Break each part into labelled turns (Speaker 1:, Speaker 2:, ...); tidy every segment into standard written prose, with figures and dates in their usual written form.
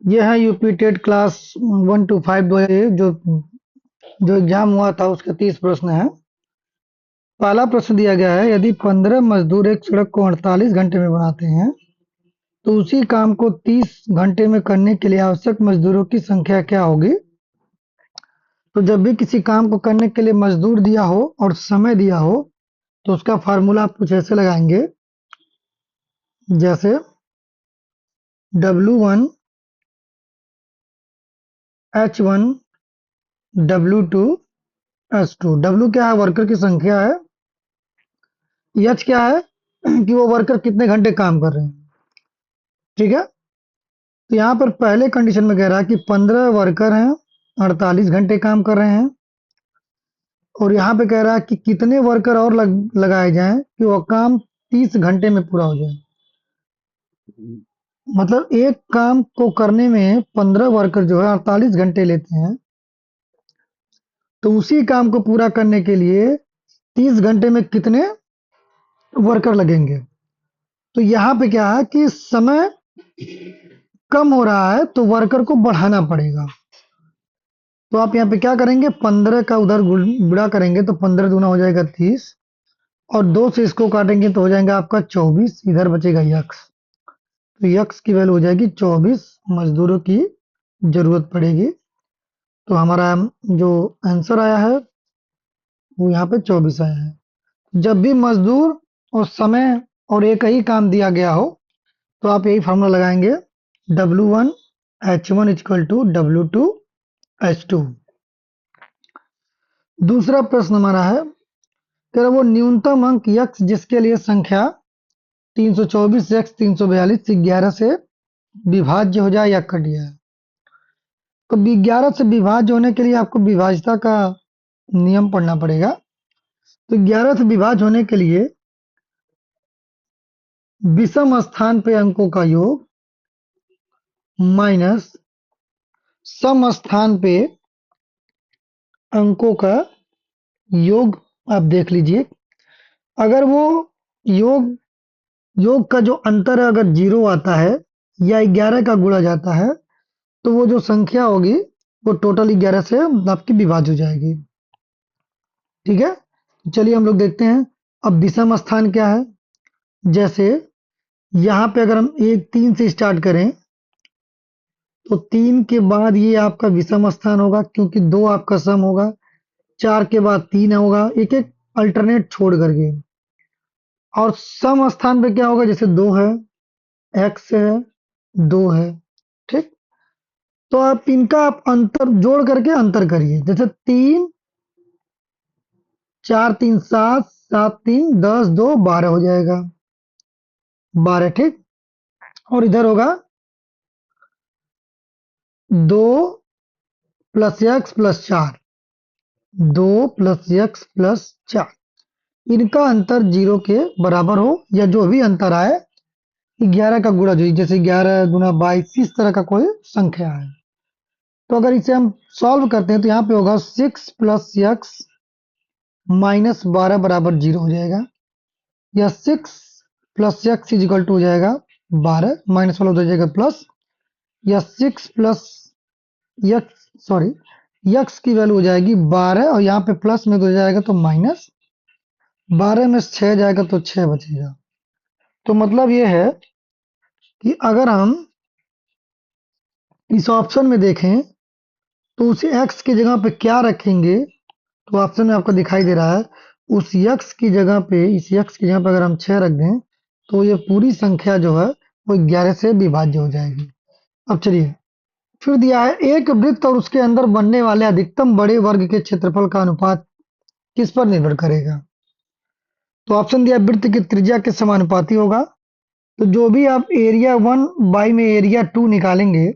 Speaker 1: ये है UP TET class 1 to 5 जो एग्जाम हुआ था उसके 30 प्रश्न है। पहला प्रश्न दिया गया है, यदि 15 मजदूर एक सड़क को 48 घंटे में बनाते हैं तो उसी काम को 30 घंटे में करने के लिए आवश्यक मजदूरों की संख्या क्या होगी। तो जब भी किसी काम को करने के लिए मजदूर दिया हो और समय दिया हो तो उसका फार्मूला आप कुछ ऐसे लगाएंगे, जैसे W1 H1 W2 S2। W क्या है? वर्कर की संख्या है। एच क्या है? कि वो वर्कर कितने घंटे काम कर रहे हैं। ठीक है। तो यहाँ पर पहले कंडीशन में कह रहा है कि 15 वर्कर हैं, 48 घंटे काम कर रहे हैं। और यहाँ पे कह रहा है कि कितने वर्कर और लगाए जाएं कि वो काम 30 घंटे में पूरा हो जाए। मतलब एक काम को करने में 15 वर्कर जो है 48 घंटे लेते हैं, तो उसी काम को पूरा करने के लिए 30 घंटे में कितने वर्कर लगेंगे। तो यहाँ पे क्या है कि समय कम हो रहा है तो वर्कर को बढ़ाना पड़ेगा। तो आप यहाँ पे क्या करेंगे, 15 का उधर गुणा करेंगे तो 15 दूना हो जाएगा 30, और 2 से इसको काटेंगे तो हो जाएगा आपका 24। इधर बचेगा यक्स, तो यक्स की वैल्यू हो जाएगी 24 मजदूरों की जरूरत पड़ेगी। तो हमारा जो आंसर आया है वो यहाँ पे 24 आया है। जब भी मजदूर और समय और एक ही काम दिया गया हो तो आप यही फॉर्मूला लगाएंगे, W1 H1 equal to W2 H2। दूसरा प्रश्न हमारा है, कह रहा वो न्यूनतम अंक यक्स जिसके लिए संख्या 324 x 342 11 से विभाज्य हो जाए या कट जाए। तो 11 से विभाज्य होने के लिए आपको विभाज्यता का नियम पढ़ना पड़ेगा। तो 11 से विभाज्य होने के लिए विषम स्थान पे अंकों का योग माइनस सम स्थान पे अंकों का योग आप देख लीजिए। अगर वो योग योग का जो अंतर है अगर 0 आता है या 11 का गुणा जाता है तो वो जो संख्या होगी वो टोटल 11 से आपकी विभाज्य हो जाएगी। ठीक है। चलिए हम लोग देखते हैं अब विषम स्थान क्या है। जैसे यहाँ पे अगर हम 3 से स्टार्ट करें तो 3 के बाद ये आपका विषम स्थान होगा क्योंकि 2 आपका सम होगा। 4 के बाद 3 होगा, एक एक अल्टरनेट छोड़ करके। और सम स्थान पे क्या होगा, जैसे 2 है, x है, 2 है। ठीक। तो आप इनका आप अंतर जोड़ करके अंतर करिए, जैसे 3 4 3 7 7 3 10 2 12 हो जाएगा, 12। ठीक। और इधर होगा 2 plus x plus 4, 2 plus x plus 4। इनका अंतर 0 के बराबर हो या जो भी अंतर आए 11 का गुणा जो, जैसे 11 गुना 22 इस तरह का कोई संख्या है। तो अगर इसे हम सॉल्व करते हैं तो यहाँ पे होगा 6 प्लस एक्स माइनस 12 बराबर 0 हो जाएगा, या 6 plus x is equal to हो जाएगा 12, माइनस वाला हो जाएगा प्लस, या 6 प्लस एक्स सॉरी एक्स की वैल्यू हो जाएगी 12 और यहाँ पे प्लस में तो हो जाएगा तो माइनस, 12 में 6 जाएगा तो 6 बचेगा। तो मतलब ये है कि अगर हम इस ऑप्शन में देखें तो उस x की जगह पे क्या रखेंगे, तो ऑप्शन में आपको दिखाई दे रहा है उस x की जगह पे, इस x की जगह पे अगर हम 6 रख दें तो ये पूरी संख्या जो है वो 11 से विभाज्य हो जाएगी। अब चलिए फिर दिया है, एक वृत्त और उसके अंदर बनने वाले अधिकतम बड़े वर्ग के क्षेत्रफल का अनुपात किस पर निर्भर करेगा। तो ऑप्शन दिया वृत्त की त्रिज्या के समानुपाती होगा। तो जो भी आप एरिया 1 बाई में एरिया 2 निकालेंगे,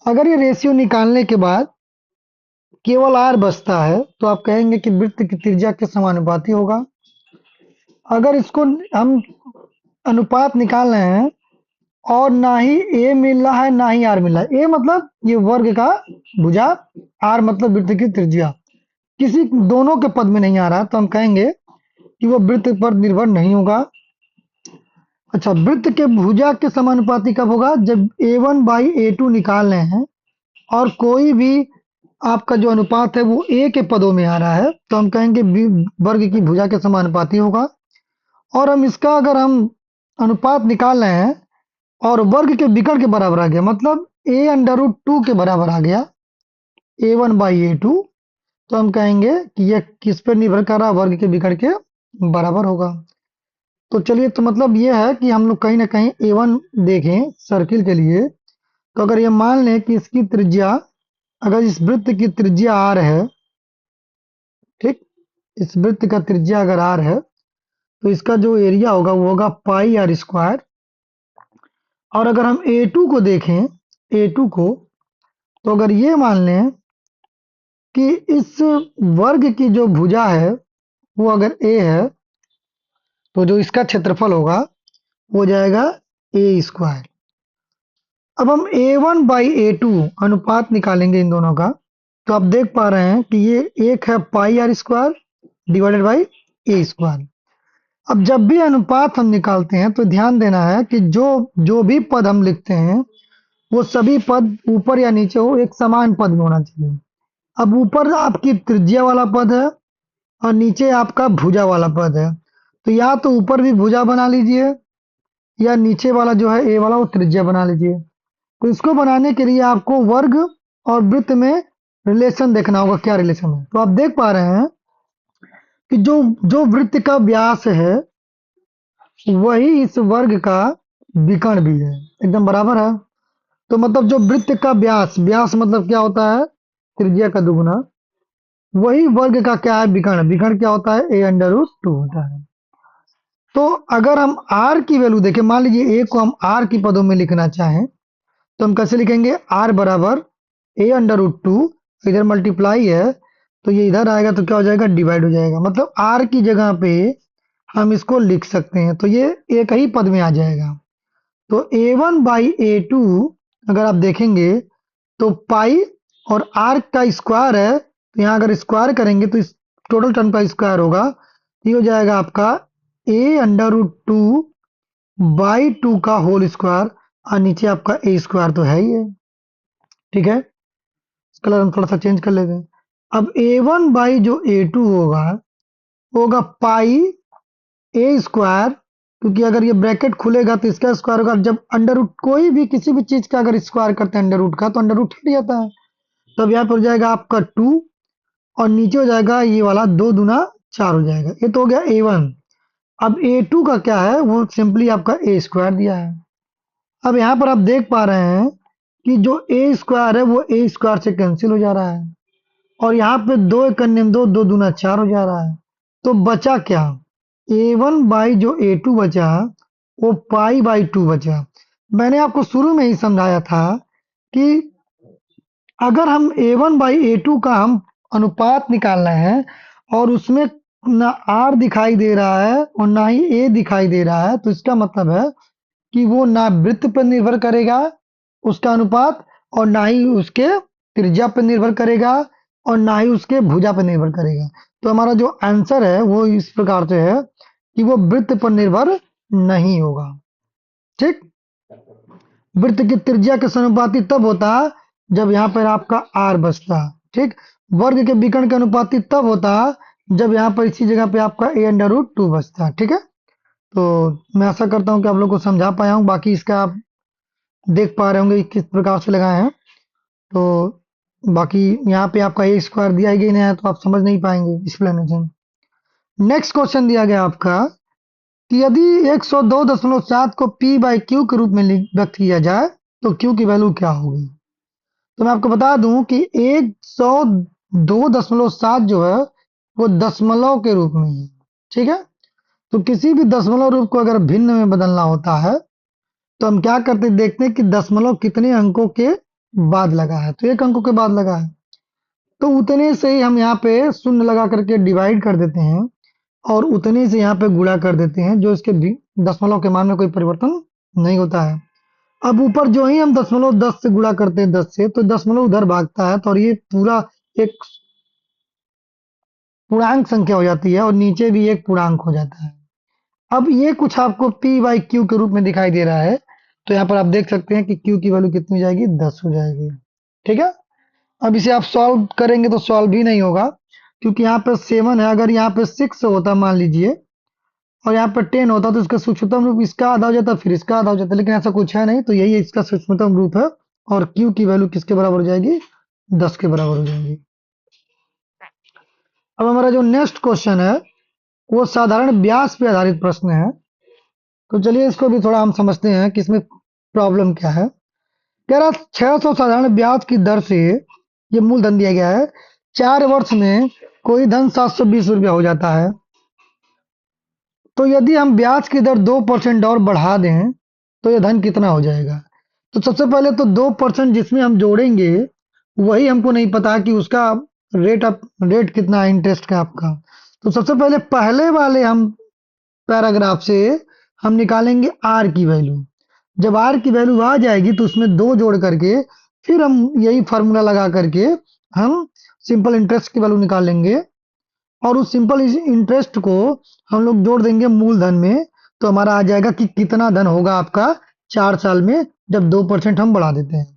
Speaker 1: अगर ये रेशियो निकालने के बाद केवल आर बचता है तो आप कहेंगे कि वृत्त की त्रिज्या के समानुपाती होगा। अगर इसको हम अनुपात निकाल रहे हैं और ना ही ए मिल रहा है ना ही आर मिल रहा है, ए मतलब ये वर्ग का भुजा, आर मतलब वृत्त की त्रिज्या, किसी दोनों के पद में नहीं आ रहा तो हम कहेंगे कि वो वृत्त पर निर्भर नहीं होगा। अच्छा, वृत्त के भुजा के समानुपाती कब होगा? जब A1/A2 निकाल रहे हैं और कोई भी आपका जो अनुपात है वो A के पदों में आ रहा है, तो हम कहेंगे वर्ग की भुजा के समानुपाती होगा। और हम इसका अगर हम अनुपात निकाल रहे हैं और वर्ग के विकर्ण के बराबर आ गया, मतलब A√2 के बराबर आ गया, A1/A2, तो हम कहेंगे कि यह किस पर निर्भर कर रहा है? वर्ग के विकर्ण के बराबर होगा। तो चलिए, तो मतलब ये है कि हम लोग कहीं ना कहीं A1 देखें सर्किल के लिए, तो अगर ये मान लें कि इसकी त्रिज्या, अगर इस वृत्त की त्रिज्या R है, ठीक, इस वृत्त का त्रिज्या अगर R है, तो इसका जो एरिया होगा वो होगा पाई आर स्क्वायर। और अगर हम A2 को देखें, A2 को, तो अगर ये मान लें कि इस वर्ग की जो भुजा है वो अगर A है, तो जो इसका क्षेत्रफल होगा वो हो जाएगा A²। अब हम A1/A2 अनुपात निकालेंगे इन दोनों का, तो आप देख पा रहे हैं कि ये एक है pi R square divided by A²। अब जब भी अनुपात हम निकालते हैं तो ध्यान देना है कि जो जो भी पद हम लिखते हैं वो सभी पद ऊपर या नीचे हो, एक समान पद में होना चाहिए। अब ऊपर आपकी त्रिज्या वाला पद है और नीचे आपका भुजा वाला पद है, तो या तो ऊपर भी भुजा बना लीजिए या नीचे वाला जो है ए वाला वो त्रिज्या बना लीजिए। तो इसको बनाने के लिए आपको वर्ग और वृत्त में रिलेशन देखना होगा, क्या रिलेशन है। तो आप देख पा रहे हैं कि जो जो वृत्त का व्यास है वही इस वर्ग का विकर्ण भी है, एकदम बराबर है। तो मतलब जो वृत्त का व्यास, व्यास मतलब क्या होता है? त्रिज्या का दुगुना, वही वर्ग का क्या है? विकर्ण। विकर्ण क्या होता है? A√2 होता है। तो अगर हम r की वैल्यू देखें, मान लीजिए a को हम r की पदों में लिखना चाहें, तो हम कैसे लिखेंगे? r बराबर A√2, इधर मल्टीप्लाई है तो ये इधर आएगा तो क्या हो जाएगा? डिवाइड हो जाएगा। मतलब r की जगह पे हम इसको लिख सकते हैं, तो ये एक ही पद में आ जाएगा। तो A1/A2 अगर आप देखेंगे तो पाई और r का स्क्वायर है, तो यहाँ अगर स्क्वायर करेंगे तो इस टोटल टर्म का स्क्वायर होगा, ये हो जाएगा आपका A√2/2 का होल स्क्वायर, और नीचे आपका A² तो है ही है। ठीक है, कलर हम थोड़ा सा चेंज कर लेते हैं। अब A1 जो A2 होगा पाई A², क्योंकि अगर ये ब्रैकेट खुलेगा तो इसका स्क्वायर होगा। जब अंडर रूट कोई भी किसी भी चीज का अगर स्क्वायर करते हैं अंडर रूट का, तो अंडर रूट हट जाता है। तब यहाँ पर हो जाएगा आपका 2 और नीचे हो जाएगा ये वाला 2 दूना 4 हो जाएगा। ये तो हो गया A1। अब A2 का क्या है? वो सिंपली आपका A² दिया है। अब यहाँ पर आप देख पा रहे हैं कि जो A² है वो A² से कैंसिल हो जा रहा है, और यहाँ पे 2 एक अन्य 2, 2 दूना 4 हो जा रहा है। तो बचा क्या? A1 जो A2 बचा वो पाई/2 बचा। मैंने आपको शुरू में ही समझाया था कि अगर हम A1/A2 का हम अनुपात निकालना है और उसमें ना R दिखाई दे रहा है और ना ही A दिखाई दे रहा है, तो इसका मतलब है कि वो ना वृत्त पर निर्भर करेगा उसका अनुपात, और ना ही उसके त्रिज्या पर निर्भर करेगा, और ना ही उसके भुजा पर निर्भर करेगा। तो हमारा जो आंसर है वो इस प्रकार से है कि वो वृत्त पर निर्भर नहीं होगा। ठीक, वृत्त की त्रिज्या के समानुपाती तब होता जब यहाँ पर आपका R बचता। ठीक, वर्ग के विकर्ण के अनुपाती तब होता जब यहाँ पर इसी जगह पे आपका A√2 बचता। ठीक है, तो मैं आशा करता हूँ कि आप लोग को समझा पाया हूँ। बाकी इसका आप देख पा रहे होंगे कि किस प्रकार से लगाए हैं। तो बाकी यहाँ पे आपका A² दिया ही नहीं है तो आप समझ नहीं पाएंगे एक्सप्लेनेशन। नेक्स्ट क्वेश्चन दिया गया आपका कि यदि 102.7 को P/Q के रूप में व्यक्त किया जाए तो Q की वैल्यू क्या होगी? तो मैं आपको बता दूं कि 102.7 जो है वो दशमलव के रूप में है। ठीक है, तो किसी भी दशमलव रूप को अगर भिन्न में बदलना होता है तो हम क्या करते हैं? देखते हैं कि दशमलव कितने अंकों के बाद लगा है, तो 1 अंकों के बाद लगा है, तो उतने से ही हम यहाँ पे शून्य लगा करके डिवाइड कर देते हैं और उतने से यहाँ पे गुणा कर देते हैं, जो इसके दशमलव के मान में कोई परिवर्तन नहीं होता है। अब ऊपर जो ही हम दशमलव 10 से गुणा करते हैं 10 से, तो दशमलव उधर भागता है, तो और ये पूरा एक पूर्णांक संख्या हो जाती है और नीचे भी एक पूर्णांक हो जाता है। अब ये कुछ आपको पी बाई क्यू के रूप में दिखाई दे रहा है, तो यहाँ पर आप देख सकते हैं कि क्यू की वैल्यू कितनी हो जाएगी, 10 हो जाएगी। ठीक है। अब इसे आप सॉल्व करेंगे तो सॉल्व भी नहीं होगा, क्योंकि यहाँ पे 7 है, अगर यहाँ पे 6 होता मान लीजिए और यहाँ पर 10 होता तो इसका सूक्ष्मतम रूप इसका आधा हो जाता, फिर इसका आधा हो जाता, लेकिन ऐसा कुछ है नहीं, तो यही इसका सूक्ष्मतम रूप है। और क्यू की वैल्यू किसके बराबर हो जाएगी, 10 के बराबर हो जाएगी। अब हमारा जो नेक्स्ट क्वेश्चन है वो साधारण ब्याज पे आधारित प्रश्न है। तो चलिए इसको भी थोड़ा हम समझते हैं कि इसमें प्रॉब्लम क्या है। कह रहा 600 साधारण ब्याज की दर से ये मूलधन दिया गया है, 4 वर्ष में कोई धन 720 रुपया हो जाता है। तो यदि हम ब्याज की दर 2% और बढ़ा दें तो यह धन कितना हो जाएगा। तो सबसे पहले तो 2% जिसमें हम जोड़ेंगे वही हमको नहीं पता कि उसका रेट कितना है इंटरेस्ट का आपका। तो सबसे पहले पहले वाले हम पैराग्राफ से हम निकालेंगे आर की वैल्यू। जब आर की वैल्यू आ जाएगी तो उसमें 2 जोड़ करके फिर हम यही फार्मूला लगा करके हम सिंपल इंटरेस्ट की वैल्यू निकालेंगे, और उस सिंपल इंटरेस्ट को हम लोग जोड़ देंगे मूलधन में, तो हमारा आ जाएगा कि कितना धन होगा आपका 4 साल में जब 2% हम बढ़ा देते हैं।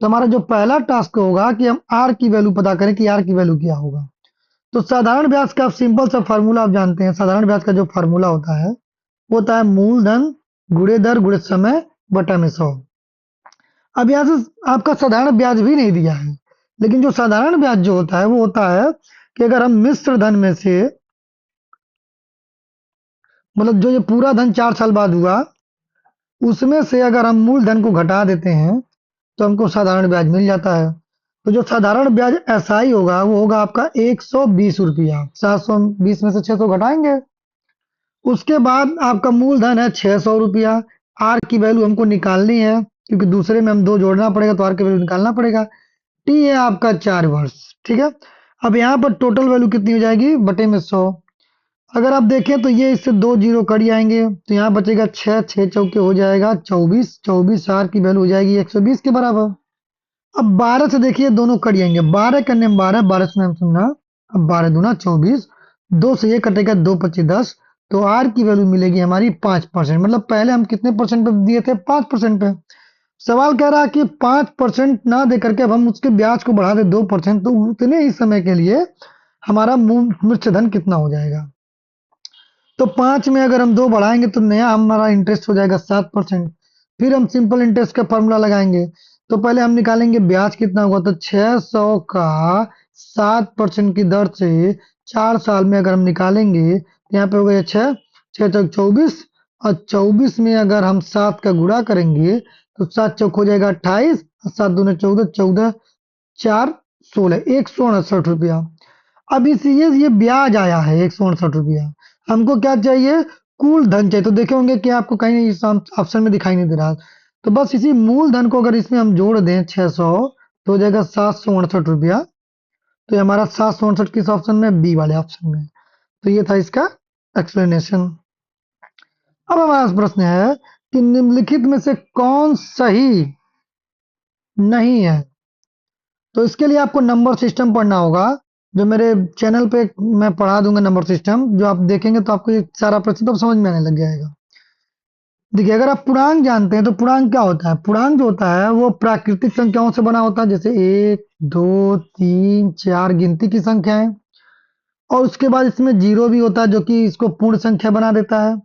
Speaker 1: तो हमारा जो पहला टास्क होगा कि हम आर की वैल्यू पता करें कि आर की वैल्यू क्या होगा। तो साधारण ब्याज का सिंपल सा फार्मूला आप जानते हैं, साधारण ब्याज का जो फार्मूला होता है वो होता है मूलधन गुणे दर गुणे समय बटा में 100। अब यहाँ से आपका साधारण ब्याज भी नहीं दिया है, लेकिन जो साधारण ब्याज जो होता है वो होता है कि अगर हम मिश्र धन में से, मतलब जो ये पूरा धन 4 साल बाद हुआ उसमें से अगर हम मूलधन को घटा देते हैं तो हमको साधारण ब्याज मिल जाता है। तो जो साधारण ब्याज एसआई होगा वो होगा आपका 120 रुपया। 720 में से 600 घटाएंगे, उसके बाद आपका मूलधन है 600 रुपया। आर की वैल्यू हमको निकालनी है क्योंकि दूसरे में हम 2 जोड़ना पड़ेगा, तो आर की वैल्यू निकालना पड़ेगा। टी है आपका 4 वर्ष। ठीक है। अब यहाँ पर टोटल वैल्यू कितनी हो जाएगी बटे में 100। अगर आप देखें तो ये इससे 2 जीरो कट जाएंगे, तो यहाँ बचेगा 6, 6 चौके हो जाएगा 24, 24 आर की वैल्यू हो जाएगी 120 के बराबर। अब 12 से देखिए दोनों कट जाएंगे, 12 करने में 12, 12 से हम सुनना, अब 12 दूना 24, 2 से ये कटेगा 2 25 10, तो आर की वैल्यू मिलेगी हमारी 5%। मतलब पहले हम कितने परसेंट पे दिए थे, 5% पे। सवाल कह रहा है कि 5% ना दे करके अब हम उसके ब्याज को बढ़ा दे 2%, तो उतने ही समय के लिए हमारा मुख्य धन कितना हो जाएगा। तो 5 में अगर हम 2 बढ़ाएंगे तो नया हमारा इंटरेस्ट हो जाएगा 7%। फिर हम सिंपल इंटरेस्ट का फॉर्मूला लगाएंगे, तो पहले हम निकालेंगे ब्याज कितना होगा, तो 600 का 7% की दर से 4 साल में अगर हम निकालेंगे तो यहाँ पे हो गया 6, 6 चौक 24, और 24 में अगर हम 7 का गुणा करेंगे तो 7 चौक हो जाएगा 28, 7 दूने 14, 14 4 16, 168 रुपया। अब इस ये ब्याज आया है 168 रुपया, हमको क्या चाहिए, कुल धन चाहिए। तो देखे होंगे कि आपको कहीं इस ऑप्शन में दिखाई नहीं दे रहा। तो बस इसी मूल धन को अगर इसमें हम जोड़ दें 600, तो हो जाएगा 768 रुपया। तो ये हमारा 768 किस ऑप्शन में, बी वाले ऑप्शन में। तो ये था इसका एक्सप्लेनेशन। अब हमारा प्रश्न है कि निम्नलिखित में से कौन सही नहीं है। तो इसके लिए आपको नंबर सिस्टम पढ़ना होगा, जो मेरे चैनल पे मैं पढ़ा दूंगा नंबर सिस्टम, जो आप देखेंगे तो आपको ये सारा प्रश्न तो समझ में आने लग जाएगा। देखिए अगर आप पूर्णांक जानते हैं तो पूर्णांक क्या होता है, पूर्णांक जो होता है वो प्राकृतिक संख्याओं से बना होता है, जैसे 1 2 3 4 गिनती की संख्याएं, और उसके बाद इसमें जीरो भी होता है जो कि इसको पूर्ण संख्या बना देता है।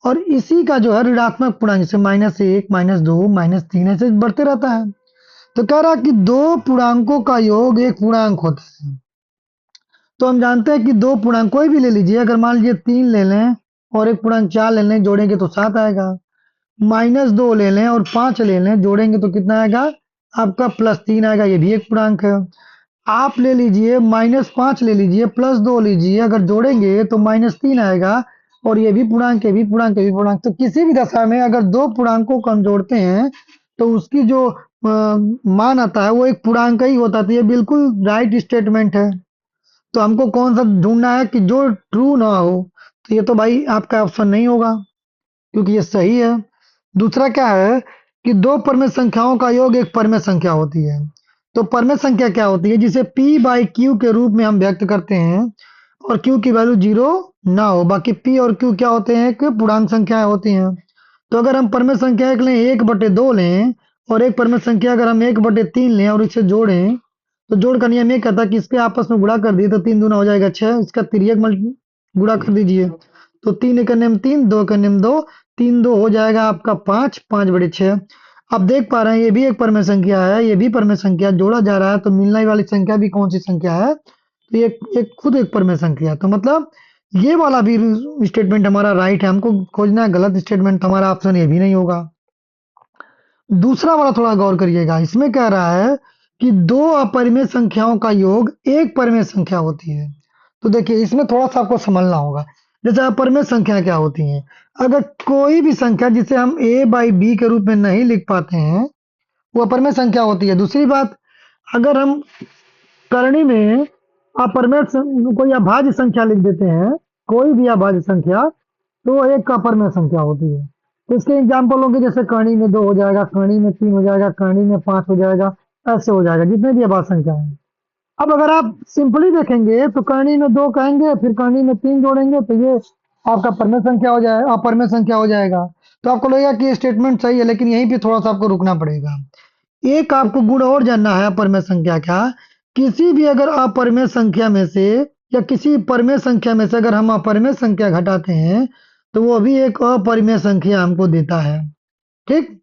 Speaker 1: और इसी का जो है ऋणात्मक पूर्णांक, जैसे -1 -2 -3 ऐसे बढ़ते रहता है। तो कह रहा कि दो पूर्णांकों का योग एक पूर्णांक होता है। तो हम जानते हैं कि दो पूर्णांक कोई भी ले लीजिए, अगर मान लीजिए 3 ले लें और एक पूर्णांक 4 ले लें, जोड़ेंगे तो 7 आएगा। -2 ले लें और 5 ले लें, जोड़ेंगे तो कितना आएगा आपका +3 आएगा, ये भी एक पूर्णांक है। आप ले लीजिए -5 ले लीजिए, +2 लीजिए, अगर जोड़ेंगे तो -3 आएगा, और ये भी पूर्णांक, ये भी पूर्णांक, ये भी पूर्णांक। तो किसी भी दशा में अगर दो पूर्णांकों को हम जोड़ते हैं तो उसकी जो मान आता है वो एक पूर्णांक ही होता है। तो ये बिल्कुल राइट स्टेटमेंट है। तो हमको कौन सा ढूंढना है कि जो ट्रू ना हो, तो ये तो भाई आपका ऑप्शन नहीं होगा क्योंकि ये सही है। दूसरा क्या है कि दो परमेय संख्याओं का योग एक परमेय संख्या होती है। तो परमेय संख्या क्या होती है, जिसे p बाई क्यू के रूप में हम व्यक्त करते हैं और q की वैल्यू 0 ना हो। बाकी पी और क्यू क्या होते हैं कि पूर्णांक संख्याएं होती हैं। तो अगर हम परमेय संख्या एक लें 1/2 लें और एक परमेय संख्या अगर हम 1/3 लें और इसे जोड़ें तो जोड़ का नियम ये कहता है कि इसके आपस में गुणा कर दिए तो 3 दूना हो जाएगा 6, इसका तिर्यक गुणा कर दीजिए। तो 3 एक नियम 3, 2 का नियम 2, 3 2 हो जाएगा आपका 5, 5/6। अब देख पा रहे हैं ये भी एक परमेय संख्या है, ये भी परमेय संख्या, जोड़ा जा रहा है तो मिलने वाली संख्या भी कौन सी संख्या है, तो ये एक खुद एक परमेय संख्या है। तो मतलब ये वाला भी स्टेटमेंट हमारा राइट है, हमको खोजना है गलत स्टेटमेंट, तो हमारा ऑप्शन ये भी नहीं होगा। दूसरा वाला थोड़ा गौर करिएगा, इसमें कह रहा है कि दो अपरिमेय संख्याओं का योग एक परिमेय संख्या होती है। तो देखिए इसमें थोड़ा सा आपको समझना होगा। जैसे अपरिमेय संख्या क्या होती हैं, अगर कोई भी संख्या जिसे हम a/b के रूप में नहीं लिख पाते हैं वो अपरिमेय संख्या होती है। दूसरी बात, अगर हम करणी में अपरिमेय कोई अभाज्य संख्या लिख देते हैं, कोई भी अभाज्य संख्या, तो वो एक अपरिमेय संख्या होती है। तो इसके एग्जाम्पल होंगे जैसे करणी में 2 हो जाएगा, करणी में 3 हो जाएगा, करणी में 5 हो जाएगा, ऐसे हो जाएगा जितने भी अभाज्य संख्या है। अब अगर आप सिंपली देखेंगे तो करणी में 2 कहेंगे फिर करणी में 3 जोड़ेंगे तो ये आपका परमेय संख्या हो जाएगा, अपरिमेय संख्या हो जाएगा। तो आपको लगेगा कि ये स्टेटमेंट सही है, लेकिन यहीं पे थोड़ा सा आपको रुकना पड़ेगा। एक आपको गुण और जानना है अपरिमेय संख्या का। किसी भी अगर अपरिमेय संख्या में से या किसी परिमेय संख्या में से अगर हम अपरिमेय संख्या घटाते हैं तो वो भी एक अपरिमेय संख्या हमको देता है। ठीक।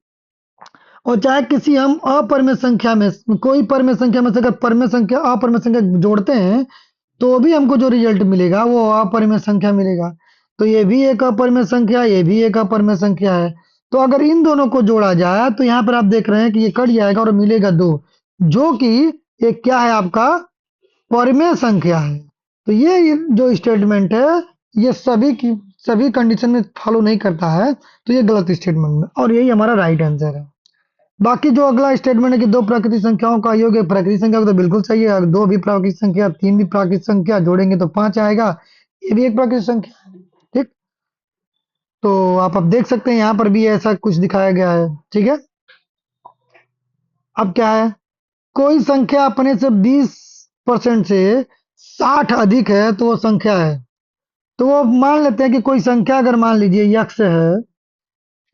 Speaker 1: और चाहे किसी हम अपरिमेय संख्या में कोई परिमेय संख्या में से अगर परिमेय संख्या अपरिमेय संख्या जोड़ते हैं तो भी हमको जो रिजल्ट मिलेगा वो अपरिमेय संख्या मिलेगा। तो ये भी एक अपरिमेय संख्या, ये भी एक अपरिमेय संख्या है। तो अगर इन दोनों को जोड़ा जाए तो यहाँ पर आप देख रहे हैं कि ये कट जाएगा और मिलेगा 2, जो कि एक क्या है आपका परिमेय संख्या है। तो ये जो स्टेटमेंट है ये सभी कंडीशन में फॉलो नहीं करता है, तो ये गलत स्टेटमेंट है और यही हमारा राइट आंसर है। बाकी जो अगला स्टेटमेंट है कि दो प्राकृतिक संख्याओं का योग एक प्राकृतिक संख्या को, तो बिल्कुल सही है। अगर दो भी प्राकृतिक संख्या, तीन भी प्राकृतिक संख्या जोड़ेंगे तो 5 आएगा, ये भी एक प्राकृतिक संख्या है। ठीक। तो आप अब देख सकते हैं यहाँ पर भी ऐसा कुछ दिखाया गया है। ठीक है। अब क्या है, कोई संख्या अपने से 20% से 60 अधिक है तो वो संख्या है। तो वो मान लेते हैं कि कोई संख्या अगर मान लीजिए यक्स है,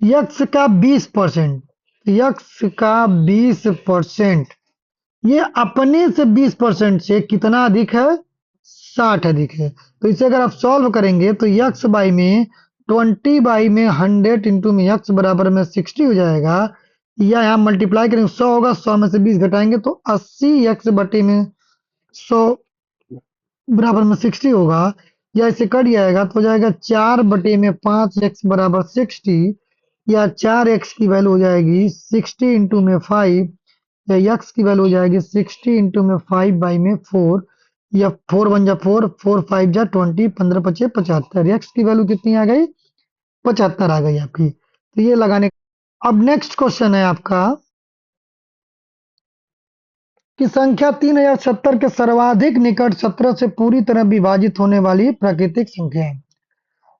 Speaker 1: यक्स का 20%, यक्स का 20%, ये अपने से 20% से कितना अधिक है, 60 अधिक है। तो इसे अगर आप सॉल्व करेंगे तो यक्स बाई में 20 बाई में 100 इंटू में यक्स बराबर में 60 हो जाएगा, या यहाँ मल्टीप्लाई करेंगे 100 होगा, 100 में से 20 घटाएंगे तो 80 यक्स बटे में 100 बराबर में 60 होगा, या इसे कट जाएगा तो हो जाएगा 4/5 बराबर 60, या 4x की वैल्यू हो जाएगी 60 इंटू में 5, या यक्स की वैल्यू हो जाएगी 60 इंटू में 5 बाई में 4, या 4 बन जा 4, 4 5 जा 20, 15 पचे 75, यक्स की वैल्यू कितनी आ गई, 75 आ गई आपकी। तो ये लगाने। अब नेक्स्ट क्वेश्चन है आपका कि संख्या 3070 के सर्वाधिक निकट 17 से पूरी तरह विभाजित होने वाली प्राकृतिक संख्या है।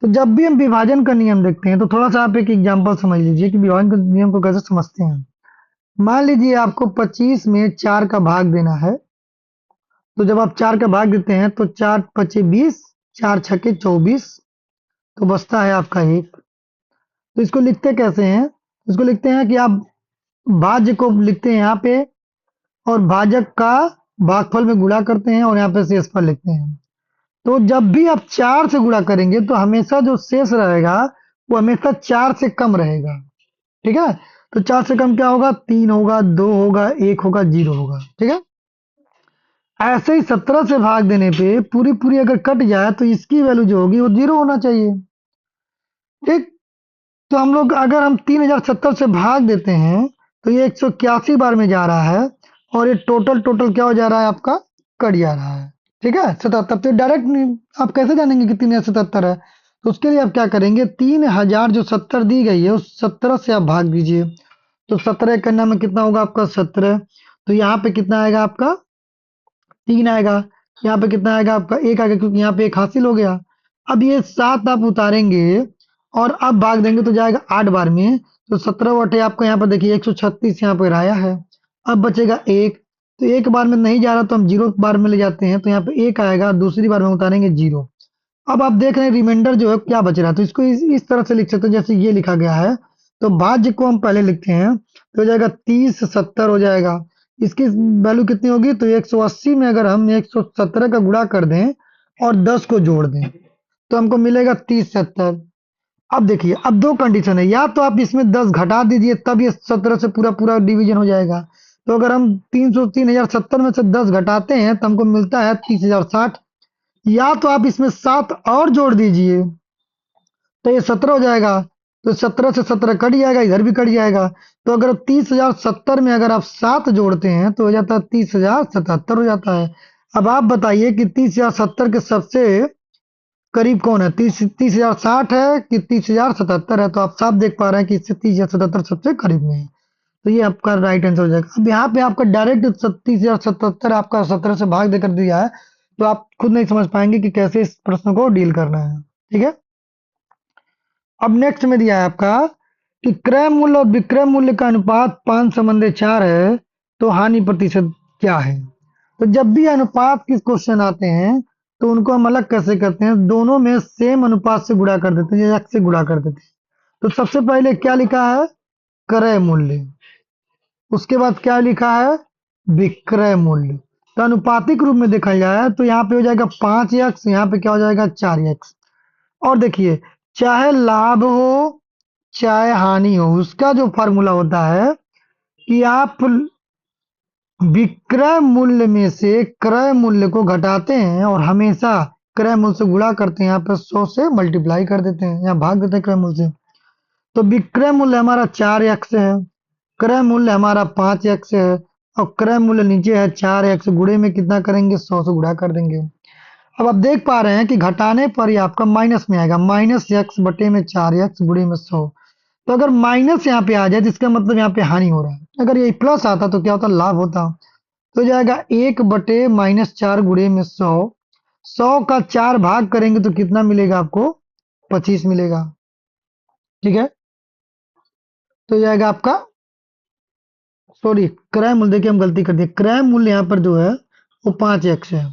Speaker 1: तो जब भी हम विभाजन का नियम देखते हैं तो थोड़ा सा आप एक एग्जांपल समझ लीजिए कि विभाजन के नियम को कैसे समझते हैं। मान लीजिए आपको 25 में 4 का भाग देना है, तो जब आप 4 का भाग देते हैं तो 4 पचे 20, 4 छके 24, तो बचता है आपका 1। तो इसको लिखते कैसे हैं, इसको लिखते हैं कि आप भाज्य को लिखते हैं यहाँ पे और भाजक का भागफल में गुणा करते हैं और यहाँ पे शेषफल लिखते हैं। तो जब भी आप 4 से गुणा करेंगे तो हमेशा जो शेष रहेगा वो हमेशा 4 से कम रहेगा। ठीक है। तो 4 से कम क्या होगा, 3 होगा, 2 होगा, 1 होगा, 0 होगा। ठीक है। ऐसे ही 17 से भाग देने पे पूरी पूरी अगर कट जाए तो इसकी वैल्यू जो होगी वो 0 होना चाहिए। ठीक। तो हम लोग अगर हम 3070 से भाग देते हैं तो ये 181 बार में जा रहा है और ये टोटल टोटल क्या हो जा रहा है आपका, कट जा रहा है। ठीक है। 77। तो डायरेक्ट आप कैसे जानेंगे कि 3070 है, तो उसके लिए आप क्या करेंगे, 3000 जो 70 दी गई है उस 17 से आप भाग दीजिए। तो 17 करना में कितना होगा आपका 17, तो यहाँ पे कितना आएगा आपका 3 आएगा, यहाँ पे कितना आएगा आपका 1 आएगा क्योंकि यहाँ पे 1 हासिल हो गया। अब ये 7 आप उतारेंगे और अब भाग देंगे तो जाएगा 8 बार में, तो 17 बटे आपको यहाँ पर देखिए 136 यहाँ पर आया है। अब बचेगा 1, तो 1 बार में नहीं जा रहा तो हम 0 बार में ले जाते हैं, तो यहाँ पे 1 आएगा, दूसरी बार में उतारेंगे 0। अब आप देख रहे हैं रिमाइंडर जो है क्या बच रहा है, तो इसको इस तरह से लिख सकते हैं जैसे ये लिखा गया है। तो भाज्य को हम पहले लिखते हैं, तो हो जाएगा 30 70 हो जाएगा। इसकी वैल्यू कितनी होगी, तो 180 में अगर हम 117 का गुणा कर दें और 10 को जोड़ दें तो हमको मिलेगा 30 70। अब देखिए, अब दो कंडीशन है, या तो आप इसमें 10 घटा दीजिए तब ये 17 से पूरा पूरा डिवीजन हो जाएगा। तो अगर हम 3070 में से 10 घटाते हैं तो हमको मिलता है 30,060। या तो आप इसमें 7 और जोड़ दीजिए तो ये 17 हो जाएगा। तो 17 से 17 कट जाएगा, इधर भी कट जाएगा। तो अगर 30,070 में अगर आप 7 जोड़ते हैं तो हो जाता है 30,077 हो जाता है। अब आप बताइए कि 30,070 के सबसे करीब कौन है, 30,060 है कि 30,077 है। तो आप साफ देख पा रहे हैं कि इससे 30,077 सबसे करीब में है। तो ये आपका राइट आंसर हो जाएगा। अब यहाँ पे आपका डायरेक्ट 30,077 आपका 17 से भाग देकर दिया है, तो आप खुद नहीं समझ पाएंगे कि कैसे इस प्रश्न को डील करना है। ठीक है, अब नेक्स्ट में दिया है आपका कि क्रय मूल्य और विक्रय मूल्य का अनुपात 5:4 है, तो हानि प्रतिशत क्या है। तो जब भी अनुपात के क्वेश्चन आते हैं तो उनको हम अलग कैसे करते हैं, दोनों में सेम अनुपात से गुणा कर देते हैं या एक से गुणा कर देते हैं। तो सबसे पहले क्या लिखा है, क्रय मूल्य, उसके बाद क्या लिखा है, विक्रय मूल्य। तो अनुपातिक रूप में देखा जाए तो यहाँ पे हो जाएगा 5x, यहाँ पे क्या हो जाएगा 4x। और देखिए, चाहे लाभ हो चाहे हानि हो, उसका जो फॉर्मूला होता है कि आप विक्रय मूल्य में से क्रय मूल्य को घटाते हैं और हमेशा क्रय मूल्य से गुणा करते हैं, यहाँ पे 100 से मल्टीप्लाई कर देते हैं, यहाँ भाग देते हैं क्रय मूल्य से। तो विक्रय मूल्य हमारा 4x है, क्रय मूल्य हमारा 5x है, और क्रय मूल्य नीचे है 4x, गुणे में कितना करेंगे, 100 से गुणा कर देंगे। अब आप देख पा रहे हैं कि घटाने पर ही आपका माइनस में आएगा, -x बटे में 4x गुणे में 100। तो अगर माइनस यहाँ पे आ जाए तो इसका मतलब यहाँ पे हानि हो रहा है, अगर ये प्लस आता तो क्या होता, लाभ होता। तो जाएगा 1/-4 गुणे में 100, 100 का 4 भाग करेंगे तो कितना मिलेगा आपको, 25 मिलेगा। ठीक है, तो जाएगा आपका, सॉरी क्रय मूल्य, देखिए हम गलती कर दिए, क्रय मूल्य यहाँ पर जो है वो 5x है,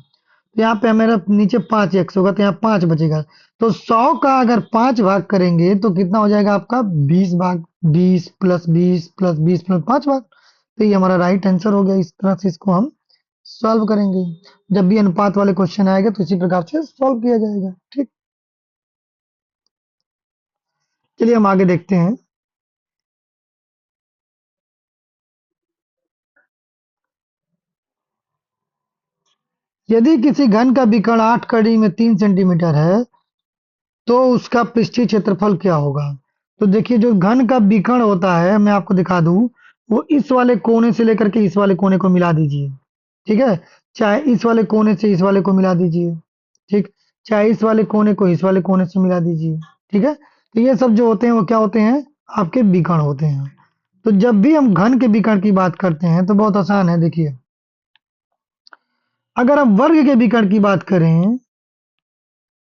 Speaker 1: तो यहाँ पे मेरा नीचे 5x होगा तो यहाँ 5 बचेगा। तो 100 का अगर 5 भाग करेंगे तो कितना हो जाएगा आपका, 20 भाग, 20 + 20 + 20 + 5 भाग। तो ये हमारा राइट आंसर हो गया। इस तरह से इसको हम सॉल्व करेंगे, जब भी अनुपात वाले क्वेश्चन आएगा तो इसी प्रकार से सॉल्व किया जाएगा। ठीक, चलिए हम आगे देखते हैं। यदि किसी घन का विकर्ण 8 कड़ी में 3 सेंटीमीटर है तो उसका पृष्ठीय क्षेत्रफल क्या होगा। तो देखिए, जो घन का विकर्ण होता है, मैं आपको दिखा दूं, वो इस वाले कोने से लेकर के इस वाले कोने को मिला दीजिए। ठीक है, चाहे इस वाले कोने से इस वाले को मिला दीजिए। ठीक, चाहे इस वाले कोने को इस वाले कोने से मिला दीजिए। ठीक है, तो ये सब जो होते हैं वो क्या होते हैं, आपके विकर्ण होते हैं। तो जब भी हम घन के विकर्ण की बात करते हैं तो बहुत आसान है। देखिए, अगर हम वर्ग के विकर्ण की बात करें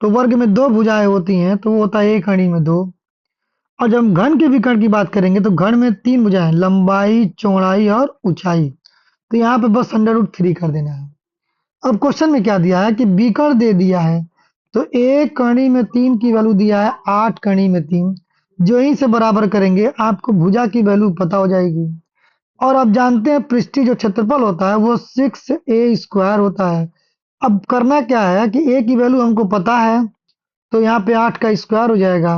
Speaker 1: तो वर्ग में 2 भुजाएं होती हैं, तो वो होता है एक अड़ी में 2। और जब हम घन के विकर्ण की बात करेंगे तो घन में 3 भुजाएं, लंबाई, चौड़ाई और ऊंचाई। तो यहाँ पे बस √3 कर देना है। अब क्वेश्चन में क्या दिया है कि विकर्ण दे दिया है, तो एक कणी में 3 की वैल्यू दिया है 8 कणी में 3, जो ही से बराबर करेंगे आपको भुजा की वैल्यू पता हो जाएगी। और आप जानते हैं पृष्ठीय जो क्षेत्रफल होता है वो 6a² होता है। अब करना क्या है कि a की वैल्यू हमको पता है, तो यहाँ पे 8 का स्क्वायर हो जाएगा,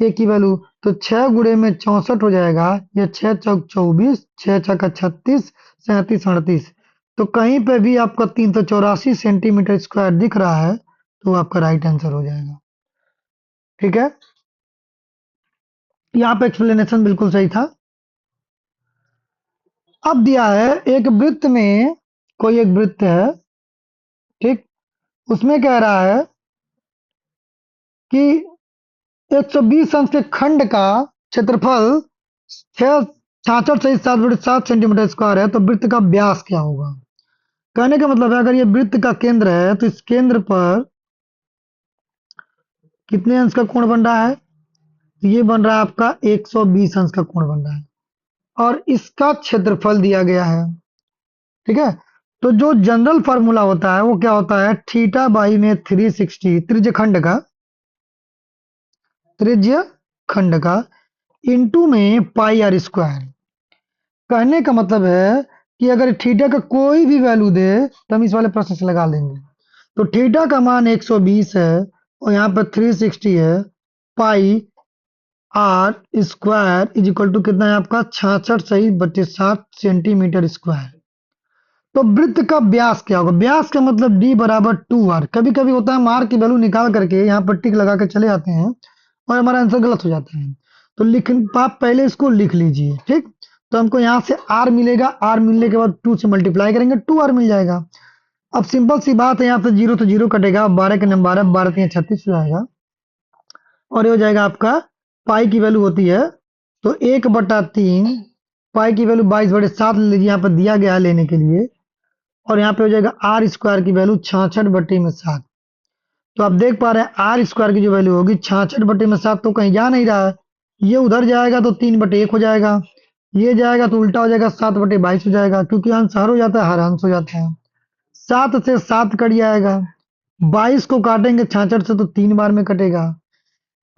Speaker 1: a की वैल्यू, तो 6 गुणे में 64 हो जाएगा, या 6 चौक 24, 6 छक्का 36, 37 38। तो कहीं पे भी आपका 384 सेंटीमीटर स्क्वायर दिख रहा है तो आपका राइट आंसर हो जाएगा। ठीक है, यहाँ पे एक्सप्लेनेशन बिल्कुल सही था। अब दिया है एक वृत्त में, कोई एक वृत्त है, ठीक, उसमें कह रहा है कि 120 अंश के खंड का क्षेत्रफल 66 सेंटीमीटर स्क्वायर है, तो वृत्त का व्यास क्या होगा। कहने का मतलब है, अगर ये वृत्त का केंद्र है तो इस केंद्र पर कितने अंश का कोण बन रहा है, तो ये बन रहा है आपका 120 अंश का कोण बन रहा है, और इसका क्षेत्रफल दिया गया है। ठीक है, तो जो जनरल फार्मूला होता है वो क्या होता है, थीटा बाई में 360 त्रिज्यखंड का त्रिज्य खंड का इंटू में पाई आर स्क्वायर। कहने का मतलब है कि अगर थीटा का कोई भी वैल्यू दे तो हम इस वाले प्रश्न से लगा लेंगे। तो थीटा का मान 120 है और यहाँ पर 360 है। Pi R square is equal to कितना है आपका 66 सही 7 सेंटीमीटर स्क्वायर। तो वृत्त का व्यास क्या होगा? व्यास का मतलब d बराबर 2r। कभी कभी होता है हम r की वैल्यू निकाल करके यहाँ पर टिक लगा के चले आते हैं और हमारा आंसर गलत हो जाता है। तो लिख आप पहले इसको लिख लीजिए, ठीक। तो हमको यहाँ से r मिलेगा, r मिलने के बाद 2 से मल्टीप्लाई करेंगे 2r मिल जाएगा। अब सिंपल सी बात है, यहाँ पे 0 तो 0 कटेगा, 12 के नंबर 12 12 3 36 हो जाएगा और ये हो जाएगा आपका पाई की वैल्यू होती है तो 1/3 पाई की वैल्यू 22/7 ले लीजिए, यहाँ पर दिया गया है लेने के लिए। और यहाँ पे हो जाएगा आर स्क्वायर की वैल्यू 66/7। तो आप देख पा रहे हैं आर स्क्वायर की जो वैल्यू होगी 66/7 तो कहीं जा नहीं रहा है। ये उधर जाएगा तो 3/1 हो जाएगा, ये जाएगा तो उल्टा हो जाएगा 7/22 हो जाएगा, क्योंकि अंश हर हो जाता है, हर अंश हो जाता है। 7 से 7 कट जाएगा, 22 को काटेंगे 66 से तो 3 बार में कटेगा।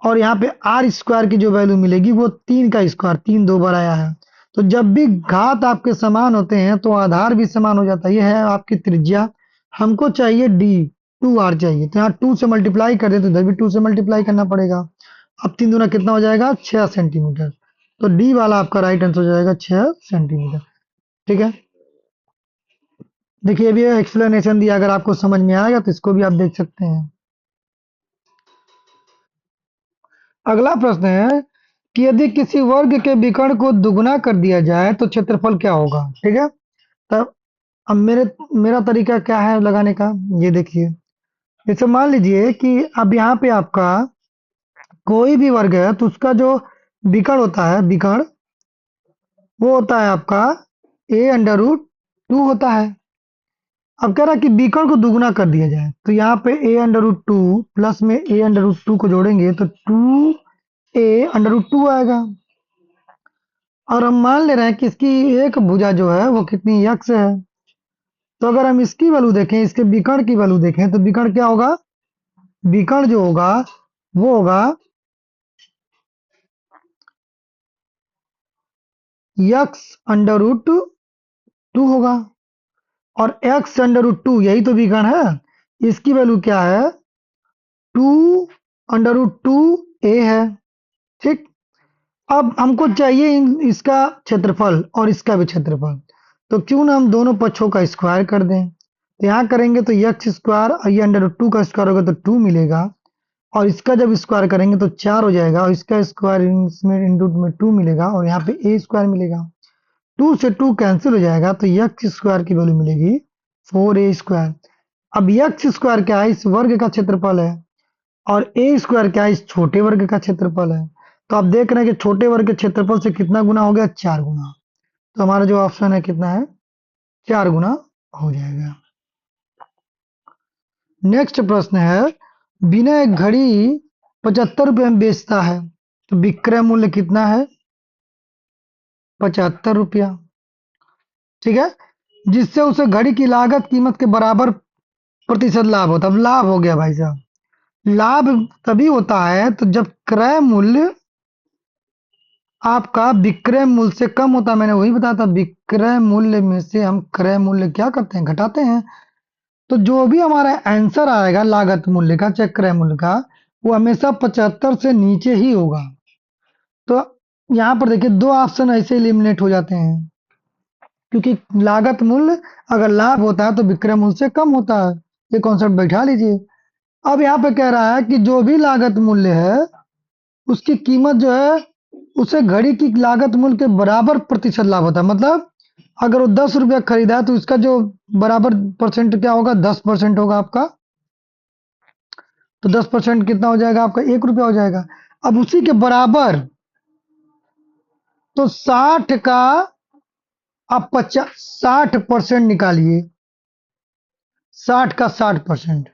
Speaker 1: और यहाँ पे आर स्क्वायर की जो वैल्यू मिलेगी वो 3 का स्क्वायर, 3 2 बार आया है। तो जब भी घात आपके समान होते हैं तो आधार भी समान हो जाता है। ये है आपकी त्रिज्या, हमको चाहिए डी, 2r चाहिए, तो यहाँ 2 से मल्टीप्लाई कर दे तो इधर भी 2 से मल्टीप्लाई करना पड़ेगा। अब 3 दूना कितना हो जाएगा 6 सेंटीमीटर। तो डी वाला आपका राइट आंसर हो जाएगा 6 सेंटीमीटर, ठीक है। देखिए अभी एक्सप्लेनेशन दिया, अगर आपको समझ में आएगा तो इसको भी आप देख सकते हैं। अगला प्रश्न है कि यदि किसी वर्ग के विकर्ण को दुगुना कर दिया जाए तो क्षेत्रफल क्या होगा, ठीक है। तब अब मेरा तरीका क्या है लगाने का, ये देखिए। जैसे मान लीजिए कि अब यहाँ पे आपका कोई भी वर्ग है तो उसका जो विकर्ण होता है, विकर्ण वो होता है आपका a√2 होता है। अब कह रहा है कि विकर्ण को दुगुना कर दिया जाए तो यहाँ पे a√2 प्लस में a√2 को जोड़ेंगे तो 2a√2 आएगा। और हम मान ले रहे हैं कि इसकी एक भुजा जो है वो कितनी यक्स है। तो अगर हम इसकी वैल्यू देखें, इसके विकर्ण की वैल्यू देखें तो विकर्ण क्या होगा? विकर्ण जो होगा वो होगा x√2 होगा। और x√2 यही तो विकर्ण है। इसकी वैल्यू क्या है? 2√2a है, ठीक। अब हमको चाहिए इसका क्षेत्रफल और इसका भी क्षेत्रफल, तो क्यों ना हम दोनों पक्षों का स्क्वायर कर दें। तो यहाँ करेंगे तो x स्क्वायर और ये √2 का स्क्वायर होगा तो 2 मिलेगा, और इसका जब स्क्वायर करेंगे तो 4 हो जाएगा, और इसका स्क्वायर इसमें इंटू में 2 मिलेगा और यहाँ पे a स्क्वायर मिलेगा। 2 से 2 कैंसिल हो जाएगा तो x स्क्वायर की वैल्यू मिलेगी 4a स्क्वायर। अब x स्क्वायर क्या है? इस वर्ग का क्षेत्रफल है, और a स्क्वायर क्या है? इस छोटे वर्ग का क्षेत्रफल है। तो आप देख रहे हैं कि छोटे वर्ग के क्षेत्रफल से कितना गुना हो गया? 4 गुना। तो हमारा जो ऑप्शन है कितना है? 4 गुना हो जाएगा। नेक्स्ट प्रश्न है, विनय घड़ी 75 रुपए में बेचता है तो विक्रय मूल्य कितना है? 75 रुपया, ठीक है। जिससे उसे घड़ी की लागत कीमत के बराबर प्रतिशत लाभ होता है। अब लाभ हो गया भाई साहब। लाभ तभी होता है तो जब क्रय मूल्य आपका विक्रय मूल्य से कम होता है। मैंने वही बताया था, विक्रय मूल्य में से हम क्रय मूल्य क्या करते हैं? घटाते हैं। तो जो भी हमारा आंसर आएगा लागत मूल्य का चाहे क्रय मूल्य का, वो हमेशा 75 से नीचे ही होगा। तो यहाँ पर देखिए दो ऑप्शन ऐसे एलिमिनेट हो जाते हैं, क्योंकि लागत मूल्य अगर लाभ होता है तो विक्रय मूल्य से कम होता है। ये कॉन्सेप्ट बैठा लीजिए। अब यहाँ पे कह रहा है कि जो भी लागत मूल्य है उसकी कीमत जो है उसे घड़ी की लागत मूल्य के बराबर प्रतिशत लाभ होता है। मतलब अगर वो 10 रुपया खरीदा है तो इसका जो बराबर परसेंट क्या होगा? 10% होगा आपका। तो 10% कितना हो जाएगा आपका? 1 रुपया हो जाएगा। अब उसी के बराबर तो 60 का आप 60% निकालिए, 60 का 60%,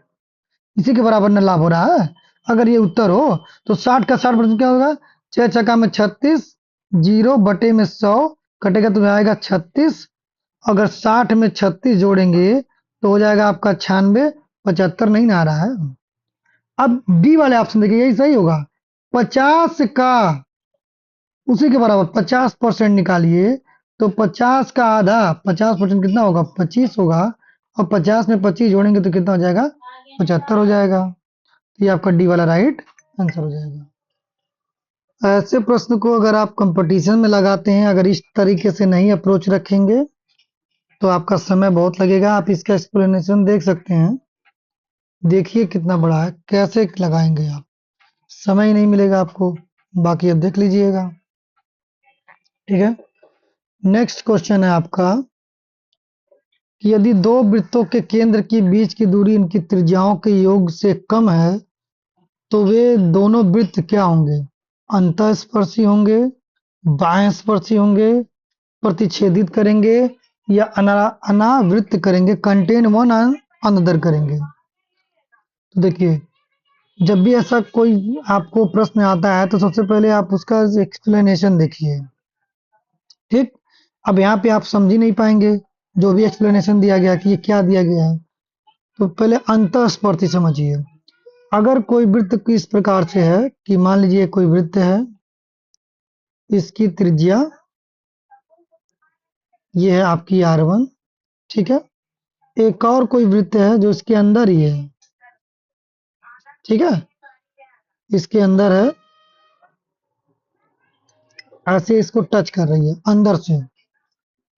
Speaker 1: इसी के बराबर न लाभ हो रहा है। अगर ये उत्तर हो तो 60 का 60% क्या होगा? 6 में 36, 0/100 कटेगा तो आएगा 36। अगर 60 में 36 जोड़ेंगे तो हो जाएगा आपका 96, 75 नहीं ना आ रहा है। अब डी वाले ऑप्शन देखिए, यही सही होगा। 50 का उसी के बराबर 50% निकालिए, तो 50 का आधा 50% कितना होगा? 25 होगा। और 50 में 25 जोड़ेंगे तो कितना हो जाएगा? 75 हो जाएगा। तो ये आपका डी वाला राइट आंसर हो जाएगा। ऐसे प्रश्न को अगर आप कंपटीशन में लगाते हैं, अगर इस तरीके से नहीं अप्रोच रखेंगे तो आपका समय बहुत लगेगा। आप इसका एक्सप्लेनेशन देख सकते हैं, देखिए कितना बड़ा है, कैसे लगाएंगे आप, समय ही नहीं मिलेगा आपको। बाकी अब देख लीजिएगा, ठीक है। नेक्स्ट क्वेश्चन है आपका कि यदि दो वृत्तों के केंद्र के बीच की दूरी इनकी त्रिज्याओं के योग से कम है तो वे दोनों वृत्त क्या होंगे? अंतःस्पर्शी होंगे, बाह्य स्पर्शी होंगे, प्रतिच्छेदित करेंगे, या अनावृत करेंगे, कंटेन वन अनदर करेंगे। तो देखिए, जब भी ऐसा कोई आपको प्रश्न आता है तो सबसे पहले आप उसका एक्सप्लेनेशन देखिए, ठीक। अब यहाँ पे आप समझ ही नहीं पाएंगे जो भी एक्सप्लेनेशन दिया गया कि ये क्या दिया गया है। तो पहले अंतःस्पर्शी समझिए। अगर कोई वृत्त किस प्रकार से है कि मान लीजिए कोई वृत्त है, इसकी त्रिज्या ये है आपकी R1, ठीक है। एक और कोई वृत्त है जो इसके अंदर ही है, ठीक है, इसके अंदर है, ऐसे इसको टच कर रही है अंदर से,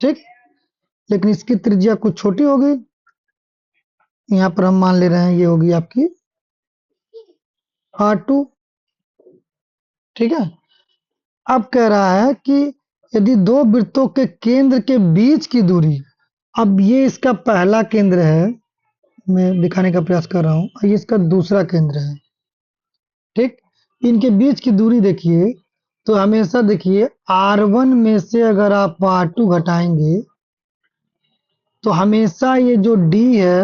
Speaker 1: ठीक। लेकिन इसकी त्रिज्या कुछ छोटी हो गई, यहाँ पर हम मान ले रहे हैं ये होगी आपकी R2, ठीक है। अब कह रहा है कि यदि दो वृत्तों के केंद्र के बीच की दूरी, अब ये इसका पहला केंद्र है, मैं दिखाने का प्रयास कर रहा हूँ, और ये इसका दूसरा केंद्र है, ठीक। इनके बीच की दूरी देखिए, तो हमेशा देखिए R1 में से अगर आप R2 घटाएंगे तो हमेशा ये जो D है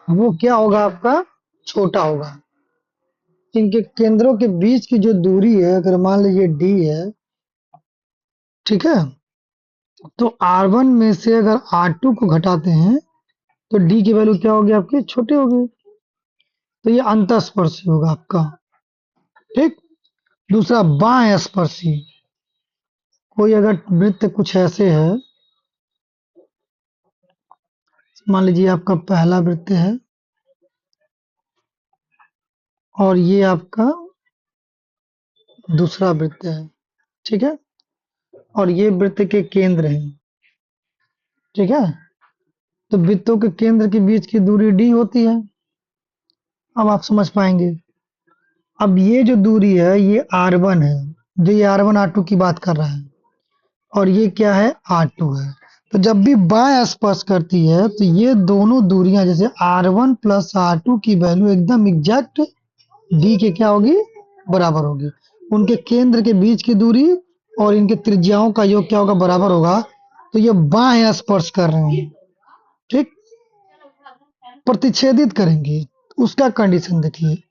Speaker 1: वो क्या होगा? आपका छोटा होगा। इनके केंद्रों के बीच की जो दूरी है, अगर मान लीजिए D है, ठीक है, तो R1 में से अगर R2 को घटाते हैं तो D की वैल्यू क्या होगी? आपकी छोटी होगी। तो ये अंतःस्पर्शी होगा आपका, ठीक। दूसरा बाह्य स्पर्शी, कोई अगर वृत्त कुछ ऐसे है, मान लीजिए आपका पहला वृत्त है और ये आपका दूसरा वृत्त है, ठीक है, और ये वृत्त के केंद्र हैं, ठीक है। तो वृत्तों के केंद्र के बीच की दूरी D होती है। अब आप समझ पाएंगे। अब ये जो दूरी है ये R1 है, जो ये R1 R2 की बात कर रहा है, और ये क्या है? R2 है। तो जब भी बाएं स्पर्श करती है तो ये दोनों दूरियां, जैसे R1 प्लस R2 की वैल्यू एकदम एग्जैक्ट D के क्या होगी? बराबर होगी। उनके केंद्र के बीच की दूरी और इनके त्रिज्याओं का योग क्या होगा? बराबर होगा। तो ये बाएं स्पर्श कर रहे हैं, ठीक। प्रतिच्छेदित करेंगे, उसका कंडीशन देखिए।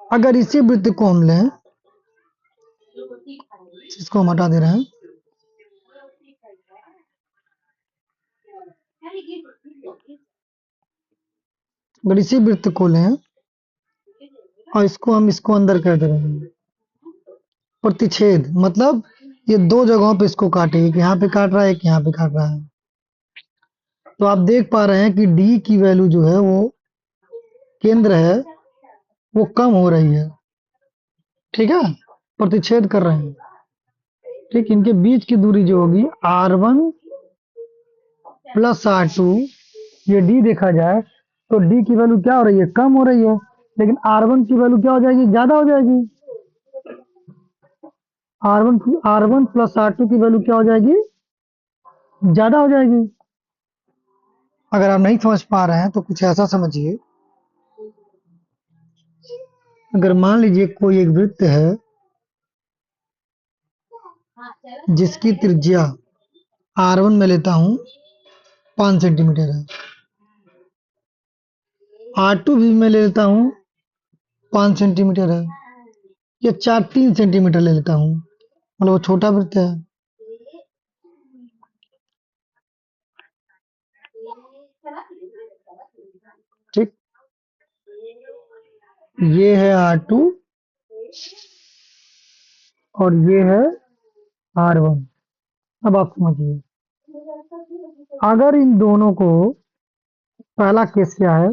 Speaker 1: अगर इसी वृत्त को हम लें, इसको हम हटा दे रहे हैं, अगर इसी वृत्त को लें और इसको अंदर कर दे रहे हैं, प्रतिच्छेद मतलब ये दो जगहों पे इसको काटे, एक यहाँ पे काट रहा है, एक यहाँ पे काट रहा है। तो आप देख पा रहे हैं कि डी की वैल्यू जो है वो केंद्र है वो कम हो रही है, ठीक है, प्रतिच्छेद कर रहे हैं, ठीक। इनके बीच की दूरी जो होगी R1 प्लस R2, ये D देखा जाए तो D की वैल्यू क्या हो रही है? कम हो रही है। लेकिन R1 की वैल्यू क्या हो जाएगी? ज्यादा हो जाएगी। R1 प्लस R2 की वैल्यू क्या हो जाएगी? ज्यादा हो जाएगी। अगर आप नहीं समझ पा रहे हैं तो कुछ ऐसा समझिए, अगर मान लीजिए कोई एक वृत्त है जिसकी त्रिज्या R1 में लेता हूं 5 सेंटीमीटर है, R2 भी मैं ले लेता हूं 5 सेंटीमीटर है, या 3 सेंटीमीटर ले लेता हूं, मतलब वो छोटा वृत्त है, ठीक। ये है R2 और ये है R1। अब आप समझिए, अगर इन दोनों को, पहला केस क्या है,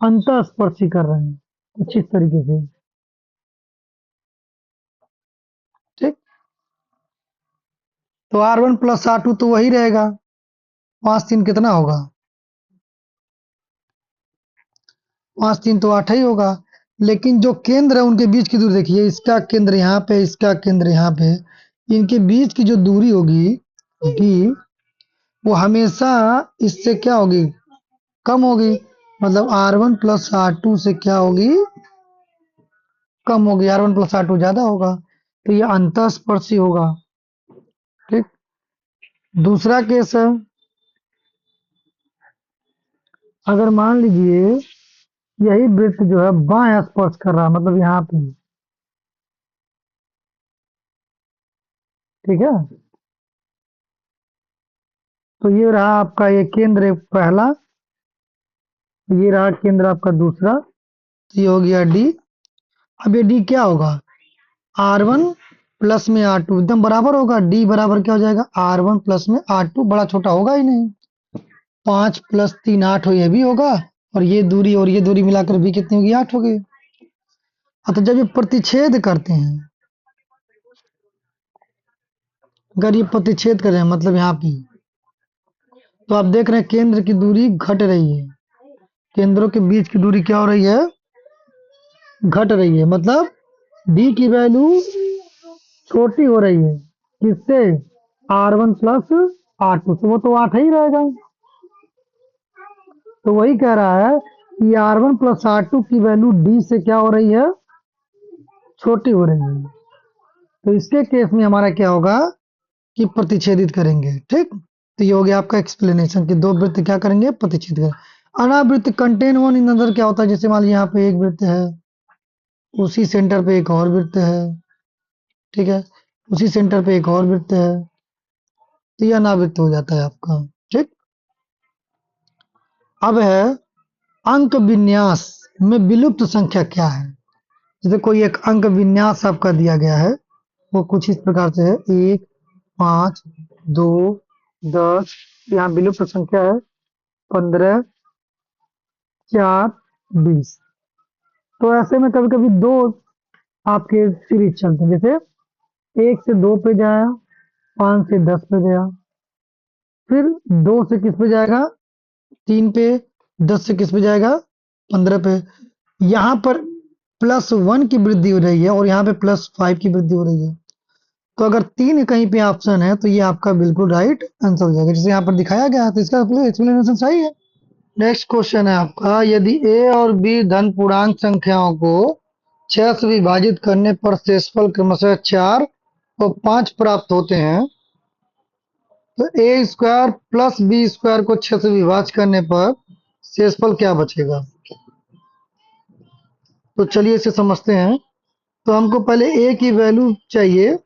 Speaker 1: अंतःस्पर्शी कर रहे हैं कुछ इस तरीके से, ठीक। तो R1 प्लस R2 तो वही रहेगा, 5 3 कितना होगा, 5 3 तो 8 ही होगा। लेकिन जो केंद्र है उनके बीच की दूरी देखिए, इसका केंद्र यहाँ पे, इसका केंद्र यहाँ पे, इनके बीच की जो दूरी होगी डी, वो हमेशा इससे क्या होगी, कम होगी। मतलब R1 प्लस R2 से क्या होगी, कम होगी। R1 प्लस R2 ज्यादा होगा, तो ये अंतःस्पर्शी होगा, ठीक। दूसरा केस है, अगर मान लीजिए यही वृत्त जो है बाएं स्पर्श कर रहा है, मतलब यहाँ पे, ठीक है। तो ये रहा आपका ये केंद्र पहला, ये रहा केंद्र आपका दूसरा, तो ये हो गया डी। अब ये डी क्या होगा, R1 प्लस में R2 एकदम बराबर होगा। डी बराबर क्या हो जाएगा, R1 प्लस में R2, बड़ा छोटा होगा ही नहीं। 5 + 3 8 हो, ये भी होगा, और ये दूरी मिलाकर भी कितनी होगी, 8 होगी। तो जब ये प्रतिच्छेद करते हैं, अगर ये प्रतिच्छेद कर रहे हैं मतलब यहाँ पे, तो आप देख रहे हैं केंद्र की दूरी घट रही है, केंद्रों के बीच की दूरी क्या हो रही है, घट रही है। मतलब डी की वैल्यू छोटी हो रही है, किससे, R1 प्लस R2 से, वो तो 8 ही रहेगा। तो वही कह रहा है कि R1 प्लस R2 की वैल्यू डी से क्या हो रही है, छोटी हो रही है। तो इसके केस में हमारा क्या होगा कि प्रतिच्छेदित करेंगे, ठीक। तो ये हो गया आपका एक्सप्लेनेशन कि दो वृत्त क्या करेंगे, प्रतिच्छेद करेंगे। अनावृत्त कंटेन वन इन अदर क्या होता है, जैसे मान लीजिए यहाँ पे एक वृत्त है, उसी सेंटर पे एक और वृत्त है, ठीक है, उसी सेंटर पे एक और वृत्त है, तो ये अनावृत्त हो जाता है आपका, ठीक। अब है अंक विन्यास में विलुप्त संख्या क्या है। जैसे कोई एक अंक विन्यास आपका दिया गया है, वो कुछ इस प्रकार से है, 1 5 2 10, यहाँ विलुप्त संख्या है 15 4 20। तो ऐसे में कभी कभी दो आपके सीरीज चलते हैं, जैसे 1 से 2 पे जाया, 5 से 10 पे गया, फिर 2 से किस पे जाएगा, 3 पे, 10 से किस पे जाएगा, 15 पे। यहाँ पर +1 की वृद्धि हो रही है और यहाँ पे +5 की वृद्धि हो रही है। तो अगर 3 कहीं पे ऑप्शन है तो ये आपका बिल्कुल राइट आंसर हो जाएगा, जैसे यहाँ पर दिखाया गया है, तो इसका एक्सप्लेनेशन सही है। नेक्स्ट क्वेश्चन है आपका, यदि ए और बी धन पूर्णांक संख्याओं को 6 से विभाजित करने पर शेषफल क्रमशः 4 और 5 प्राप्त होते हैं, तो ए स्क्वायर प्लस बी स्क्वायर को 6 से विभाजित करने पर शेषफल क्या बचेगा। तो चलिए इसे समझते हैं। तो हमको पहले ए की वैल्यू चाहिए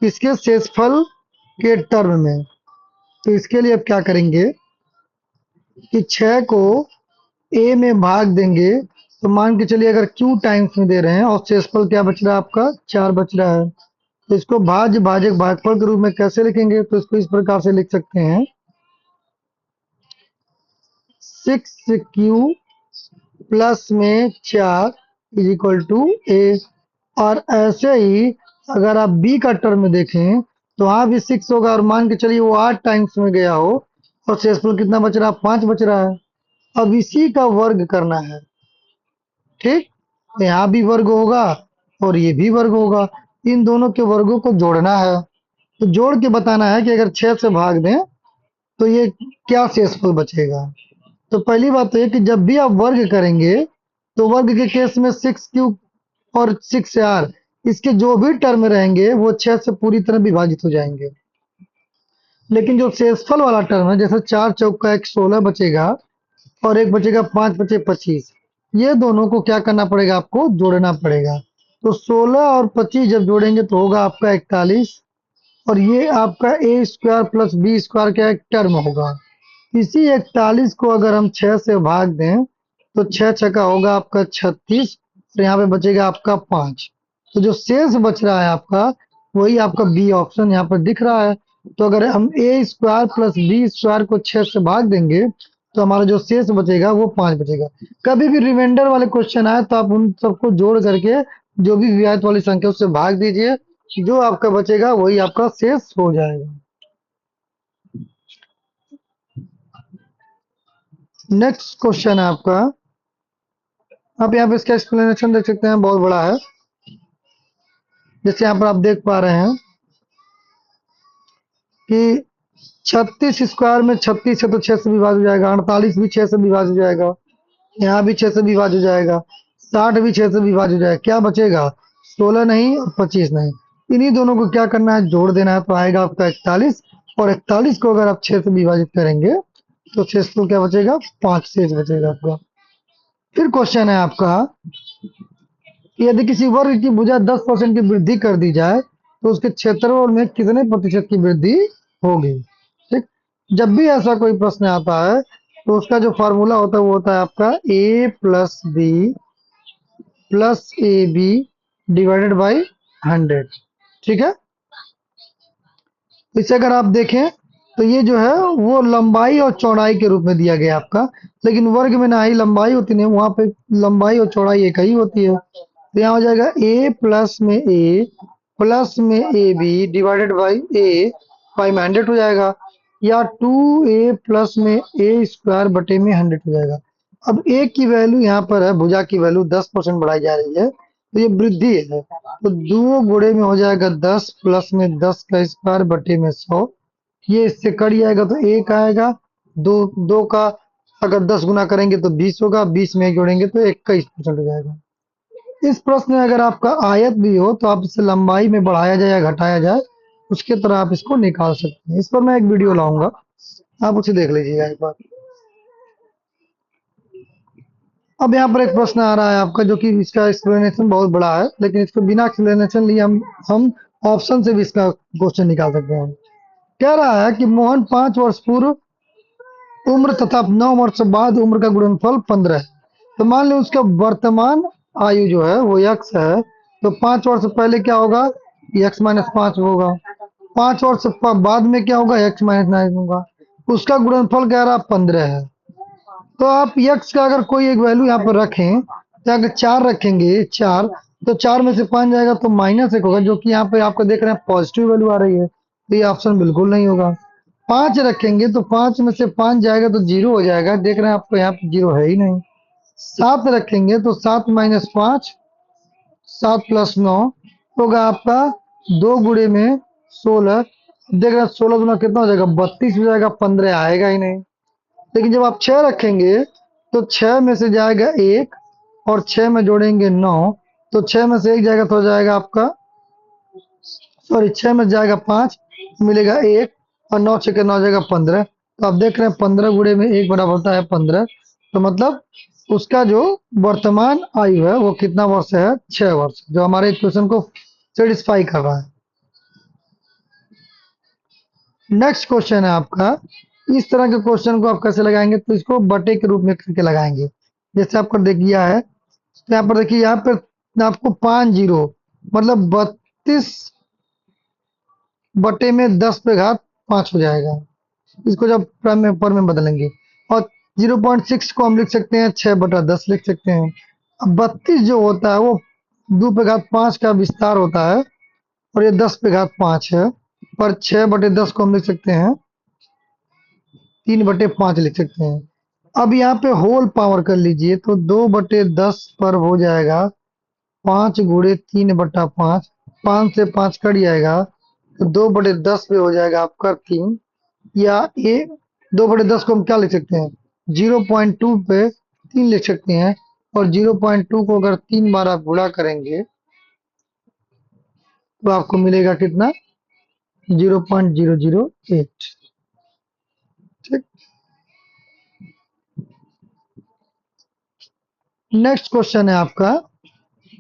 Speaker 1: इसके शेषफल के टर्म में। तो इसके लिए अब क्या करेंगे कि 6 को ए में भाग देंगे, तो मान के चलिए अगर क्यू टाइम्स में दे रहे हैं और शेषफल क्या बच रहा है आपका, 4 बच रहा है। तो इसको भाज्य भाजक भागफल के रूप में कैसे लिखेंगे, तो इसको इस प्रकार से लिख सकते हैं, 6q प्लस में 4 इज इक्वल टू ए। और ऐसे ही अगर आप बी का टर्म देखें तो वहां भी 6 होगा, और मान के चलिए वो 8 टाइम्स में गया हो और शेषफल कितना बच रहा है, 5 बच रहा है। अब इसी का वर्ग करना है, ठीक। तो यहाँ भी वर्ग होगा और ये भी वर्ग होगा, इन दोनों के वर्गों को जोड़ना है। तो जोड़ के बताना है कि अगर 6 से भाग दें तो ये क्या शेषफल बचेगा। तो पहली बात तो ये कि जब भी आप वर्ग करेंगे तो वर्ग के केस में 6 क्यूब और 6 r, इसके जो भी टर्म रहेंगे वो 6 से पूरी तरह विभाजित हो जाएंगे। लेकिन जो शेषफल वाला टर्म है, जैसे 4 चौक का 16 बचेगा और एक बचेगा 5 बचे 25, ये दोनों को क्या करना पड़ेगा, आपको जोड़ना पड़ेगा। तो 16 और 25 जब जोड़ेंगे तो होगा आपका 41, और ये आपका ए स्क्वायर प्लस बी स्क्वायर का एक टर्म होगा। इसी 41 को अगर हम 6 से भाग दें तो 6 छक्का होगा आपका 36, और यहाँ पे बचेगा आपका 5। तो जो शेष बच रहा है आपका, वही आपका बी ऑप्शन यहाँ पर दिख रहा है। तो अगर हम ए स्क्वायर प्लस बी स्क्वायर को 6 से भाग देंगे तो हमारा जो शेष बचेगा वो 5 बचेगा। कभी भी रिमाइंडर वाले क्वेश्चन आए तो आप उन सबको जोड़ करके जो भी विआयत वाली संख्या उससे भाग दीजिए, जो आपका बचेगा वही आपका शेष हो जाएगा। नेक्स्ट क्वेश्चन है आपका, आप यहाँ पे इसका एक्सप्लेनेशन देख सकते हैं, बहुत बड़ा है। जैसे यहाँ पर आप देख पा रहे हैं कि 36 स्क्वायर में 36 है तो 6 से विभाजित हो जाएगा, 48 भी 6 से विभाजित हो जाएगा, यहाँ भी 6 से विभाजित हो जाएगा, 60 भी 6 से विभाजित हो जाएगा। क्या बचेगा? 16 नहीं और 25 नहीं। इन्हीं दोनों को क्या करना है? जोड़ देना है। तो आएगा आपका 41, और 41 को अगर आप 6 से विभाजित करेंगे तो शेष तो क्या बचेगा? 5 शेष बचेगा आपका। फिर क्वेश्चन है आपका, यदि किसी वर्ग की भुजा 10% की वृद्धि कर दी जाए तो उसके क्षेत्रफल में कितने प्रतिशत की वृद्धि होगी? ठीक, जब भी ऐसा कोई प्रश्न आता है तो उसका जो फॉर्मूला होता है वो होता है आपका a plus B plus A B divided by 100। ठीक है, इसे अगर आप देखें तो ये जो है वो लंबाई और चौड़ाई के रूप में दिया गया आपका, लेकिन वर्ग में ना ही लंबाई होती है, वहां पे लंबाई और चौड़ाई एक ही होती है। तो यहाँ हो जाएगा a प्लस में a प्लस में A B divided by A by में 100 हो जाएगा, या 2a प्लस में ए स्क्वायर बटे में 100 हो जाएगा। अब a की वैल्यू यहाँ पर है, भुजा की वैल्यू 10% बढ़ाई जा रही है, तो ये वृद्धि है। तो 2 गुणे में हो जाएगा 10 प्लस में 10 का स्क्वायर बटे में 100। ये इससे कट जाएगा तो 1 आएगा, 2 का अगर 10 गुना करेंगे तो 20 होगा, 20 में 1 जोड़ेंगे तो 21% हो जाएगा। इस प्रश्न में अगर आपका आयत भी हो तो आप इसे लंबाई में बढ़ाया जाए या घटाया जाए, उसके तरह आप इसको निकाल सकते हैं। इस पर मैं एक वीडियो लाऊंगा, आप उसे देख लीजिएगा एक बार। अब यहाँ पर एक प्रश्न आ रहा है आपका, जो कि इसका एक्सप्लेनेशन बहुत बड़ा है, लेकिन इसको बिना एक्सप्लेनेशन लिए हम ऑप्शन से भी इसका क्वेश्चन निकाल सकते हैं। कह रहा है कि मोहन 5 वर्ष पूर्व उम्र तथा 9 वर्ष बाद उम्र का गुणनफल 15 है। तो मान लो उसका वर्तमान आयु जो है वो x है, तो 5 वर्ष पहले क्या होगा? x माइनस 5 होगा। 5 वर्ष बाद में क्या होगा? x माइनस 9 होगा। उसका गुणनफल कह रहा 15 है। तो आप x का अगर कोई एक वैल्यू यहाँ पर रखें, तो अगर 4 रखेंगे, 4, तो 4 में से 5 जाएगा तो -1 होगा, जो कि यहाँ पे आपको देख रहे हैं पॉजिटिव वैल्यू आ रही है, तो ये ऑप्शन बिल्कुल नहीं होगा। 5 रखेंगे तो 5 में से 5 जाएगा तो 0 हो जाएगा, देख रहे हैं आपको यहाँ पे 0 है ही नहीं। 7 रखेंगे तो 7 माइनस 5, 7 प्लस 9 होगा आपका 2 गुणे में 16। देख रहे हैं 16 गुना कितना हो जाएगा? 32 हो जाएगा, 15 आएगा ही नहीं। लेकिन जब आप 6 रखेंगे तो 6 में से जाएगा 1 और 6 में जोड़ेंगे 9, तो 6 में से 1 जाएगा तो हो जाएगा आपका, सॉरी 6 में जाएगा 5, मिलेगा 1, और 9 6 9 जाएगा 15। तो आप देख रहे हैं 15 गुणे में 1 बराबर होता है 15। तो मतलब उसका जो वर्तमान आयु है वो कितना वर्ष है? 6 वर्ष, जो हमारे इक्वेशन को सेटिस्फाई कर रहा है। नेक्स्ट क्वेश्चन है आपका, इस तरह के क्वेश्चन को आप कैसे लगाएंगे? तो इसको बटे के रूप में करके लगाएंगे। जैसे आपको देखिए है, तो यहाँ पर देखिए, यहाँ पर आपको 5 जीरो मतलब 32 बटे में 10 पे घात 5 हो जाएगा। इसको जब प्राइम में पर में बदलेंगे, और 0.6 को हम लिख सकते हैं 6 बटा 10 लिख सकते हैं। अब 32 जो होता है वो 2 पे घात 5 का विस्तार होता है, और ये 10 पे घात 5 है, पर 6 बटे 10 को हम लिख सकते हैं 3 बटे 5 लिख सकते हैं। अब यहाँ पे होल पावर कर लीजिए तो 2 बटे 10 पर हो जाएगा 5 गुणे 3 बटा 5, 5 से 5 कट जाएगा तो 2 बटे 10 पे हो जाएगा आपका 3, या ये 2 बटे 10 को हम क्या लिख सकते हैं? 0.2 पे 3 लिख सकते हैं, और 0.2 को अगर 3 बार आप गुणा करेंगे तो आपको मिलेगा कितना? 0.008। ठीक, नेक्स्ट क्वेश्चन है आपका,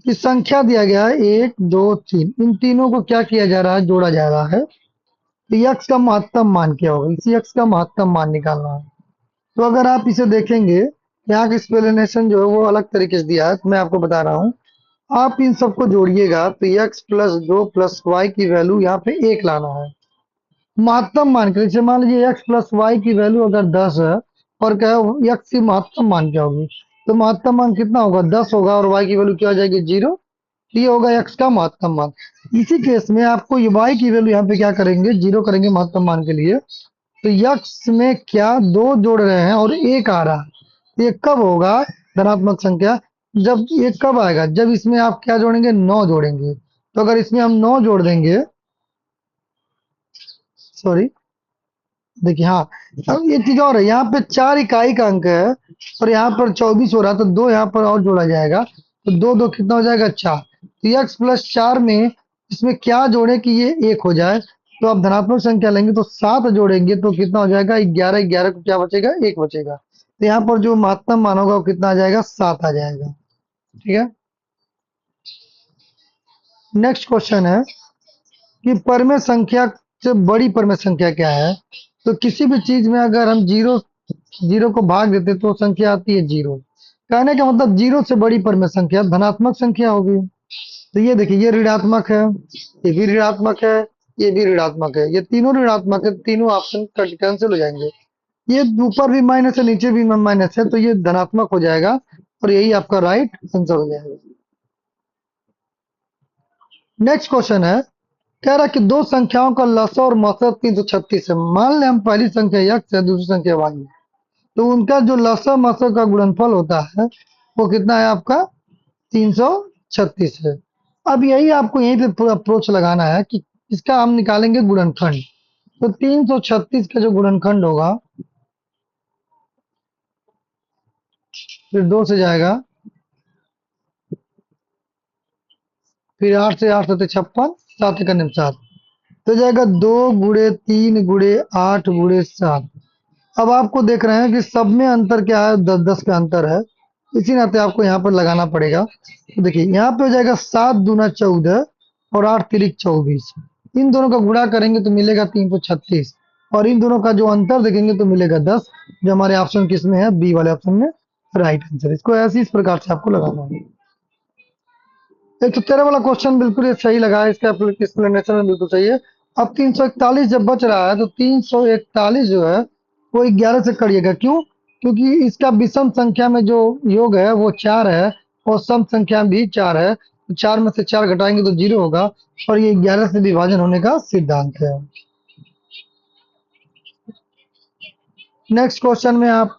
Speaker 1: कि संख्या दिया गया है 1 2 3, इन तीनों को क्या किया जा रहा है? जोड़ा जा रहा है। तो यक्स का महत्तम मान क्या होगा? इसी यक्स का महत्तम मान निकालना है। तो अगर आप इसे देखेंगे, यहाँ का एक्सप्लेनेशन जो है वो अलग तरीके से दिया है, तो मैं आपको बता रहा हूँ आप इन सबको जोड़िएगा तो x प्लस 2 प्लस वाई की वैल्यू यहाँ पे 1 लाना है। महत्तम मान के जैसे मान लीजिए x प्लस वाई की वैल्यू अगर 10 है और क्या है x की महत्तम मान क्या होगी, तो महत्तम मान कितना होगा 10 होगा और y की वैल्यू क्या हो जाएगी 0। ये होगा x का महत्तम मान। इसी केस में आपको ये y की वैल्यू यहाँ पे क्या करेंगे 0 करेंगे महत्तम मान के लिए। तो x में क्या 2 जोड़ रहे हैं और 1 आ रहा है, ये कब होगा धनात्मक संख्या, जब ये कब आएगा जब इसमें आप क्या जोड़ेंगे 9 जोड़ेंगे। तो अगर इसमें हम 9 जोड़ देंगे, सॉरी देखिए हाँ, अब एक चीज और है, यहाँ पे 4 इकाई का अंक है और यहाँ पर 24 हो रहा है, तो 2 यहाँ पर और जोड़ा जाएगा, तो 2 2 कितना हो जाएगा 4। तो x प्लस 4 में इसमें क्या जोड़े कि ये 1 हो जाए, तो आप धनात्मक संख्या लेंगे तो 7 जोड़ेंगे तो कितना हो जाएगा 11, 11 को क्या बचेगा 1 बचेगा। तो यहाँ पर जो महत्तम मान होगा वो कितना आ जाएगा 7 आ जाएगा। ठीक है, नेक्स्ट क्वेश्चन है कि परमेय संख्या से बड़ी परमेय संख्या क्या है। तो किसी भी चीज में अगर हम जीरो जीरो को भाग देते तो संख्या आती है जीरो। कहने का मतलब जीरो से बड़ी परमेय संख्या धनात्मक संख्या होगी। तो ये देखिए ये ऋणात्मक है, ये भी ऋणात्मक है, ये भी ऋणात्मक है, ये तीनों ऋणात्मक है, तीनों ऑप्शन कैंसिल हो जाएंगे। ये ऊपर भी माइनस है नीचे भी माइनस है, तो ये धनात्मक हो जाएगा और यही आपका राइट आंसर हो जाएगा। नेक्स्ट क्वेश्चन है, कह रहा है कि दो संख्याओं का लसा और मसा 336 है। मान लें हम पहली संख्या x है दूसरी संख्या y है, तो उनका जो लसा मसा का गुणनफल होता है वो कितना है आपका 336 है। अब यही आपको यहीं पे पूरा अप्रोच लगाना है कि इसका हम निकालेंगे गुणनखंड। तो 336 का जो गुणनखंड होगा, फिर 2 से जाएगा, फिर 8 से 8 सत्ते 56, 7 एक 7, तो जाएगा 2 गुणे 3 गुणे 8 गुणे 7। अब आपको देख रहे हैं कि सब में अंतर क्या है 10 10 का अंतर है, इसी नाते आपको यहाँ पर लगाना पड़ेगा। तो देखिए यहाँ पे हो जाएगा 7 दूना 14 और 8 तिरिक 24, इन दोनों का गुणा करेंगे तो मिलेगा 336 और इन दोनों का जो अंतर देखेंगे तो मिलेगा 10, जो हमारे ऑप्शन किस में है बी वाले ऑप्शन में राइट आंसर। इसको ऐसे इस प्रकार से आपको लगाना है। एक तो तेरह वाला क्वेश्चन बिल्कुल ये सही लगा है, इसका एक्सप्लेनेशन में बिल्कुल सही है। अब 341 जब बच रहा है तो 341 जो है वो 11 से करिएगा, क्यों, क्योंकि इसका विषम संख्या में जो योग है वो 4 है और सम संख्या भी 4 है, तो 4 में से 4 घटाएंगे तो 0 होगा और ये 11 से विभाजन होने का सिद्धांत है। नेक्स्ट क्वेश्चन में आप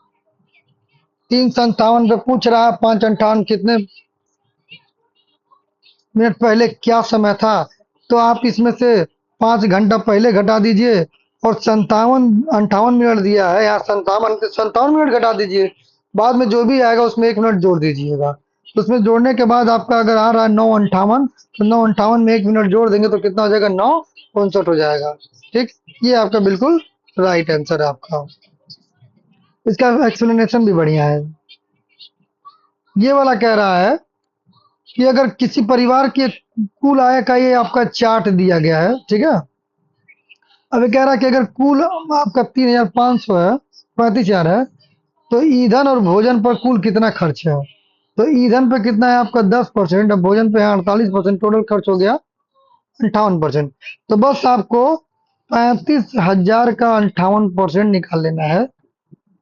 Speaker 1: 357 पे पूछ रहा है 558 कितने मिनट पहले क्या समय था। तो आप इसमें से 5 घंटा पहले घटा दीजिए और 57 58 मिनट दिया है, यहाँ 57 57 मिनट घटा दीजिए, बाद में जो भी आएगा उसमें 1 मिनट जोड़ दीजिएगा। तो उसमें जोड़ने के बाद आपका अगर आ रहा है 9:58, तो 9:58 में 1 मिनट जोड़ देंगे तो कितना हो जाएगा 9:59 हो जाएगा। ठीक, ये आपका बिल्कुल राइट आंसर है आपका। इसका एक्सप्लेनेशन भी बढ़िया है। ये वाला कह रहा है कि अगर किसी परिवार के कुल आय का ये आपका चार्ट दिया गया है, ठीक है। अब ये कह रहा है कि अगर कुल आपका 3,500 है, 35,000 है, तो ईंधन और भोजन पर कुल कितना खर्च है। तो ईंधन पे कितना है आपका 10%, अब भोजन पे 48%, टोटल खर्च हो गया 58%। तो बस आपको 35,000 का 58% निकाल लेना है,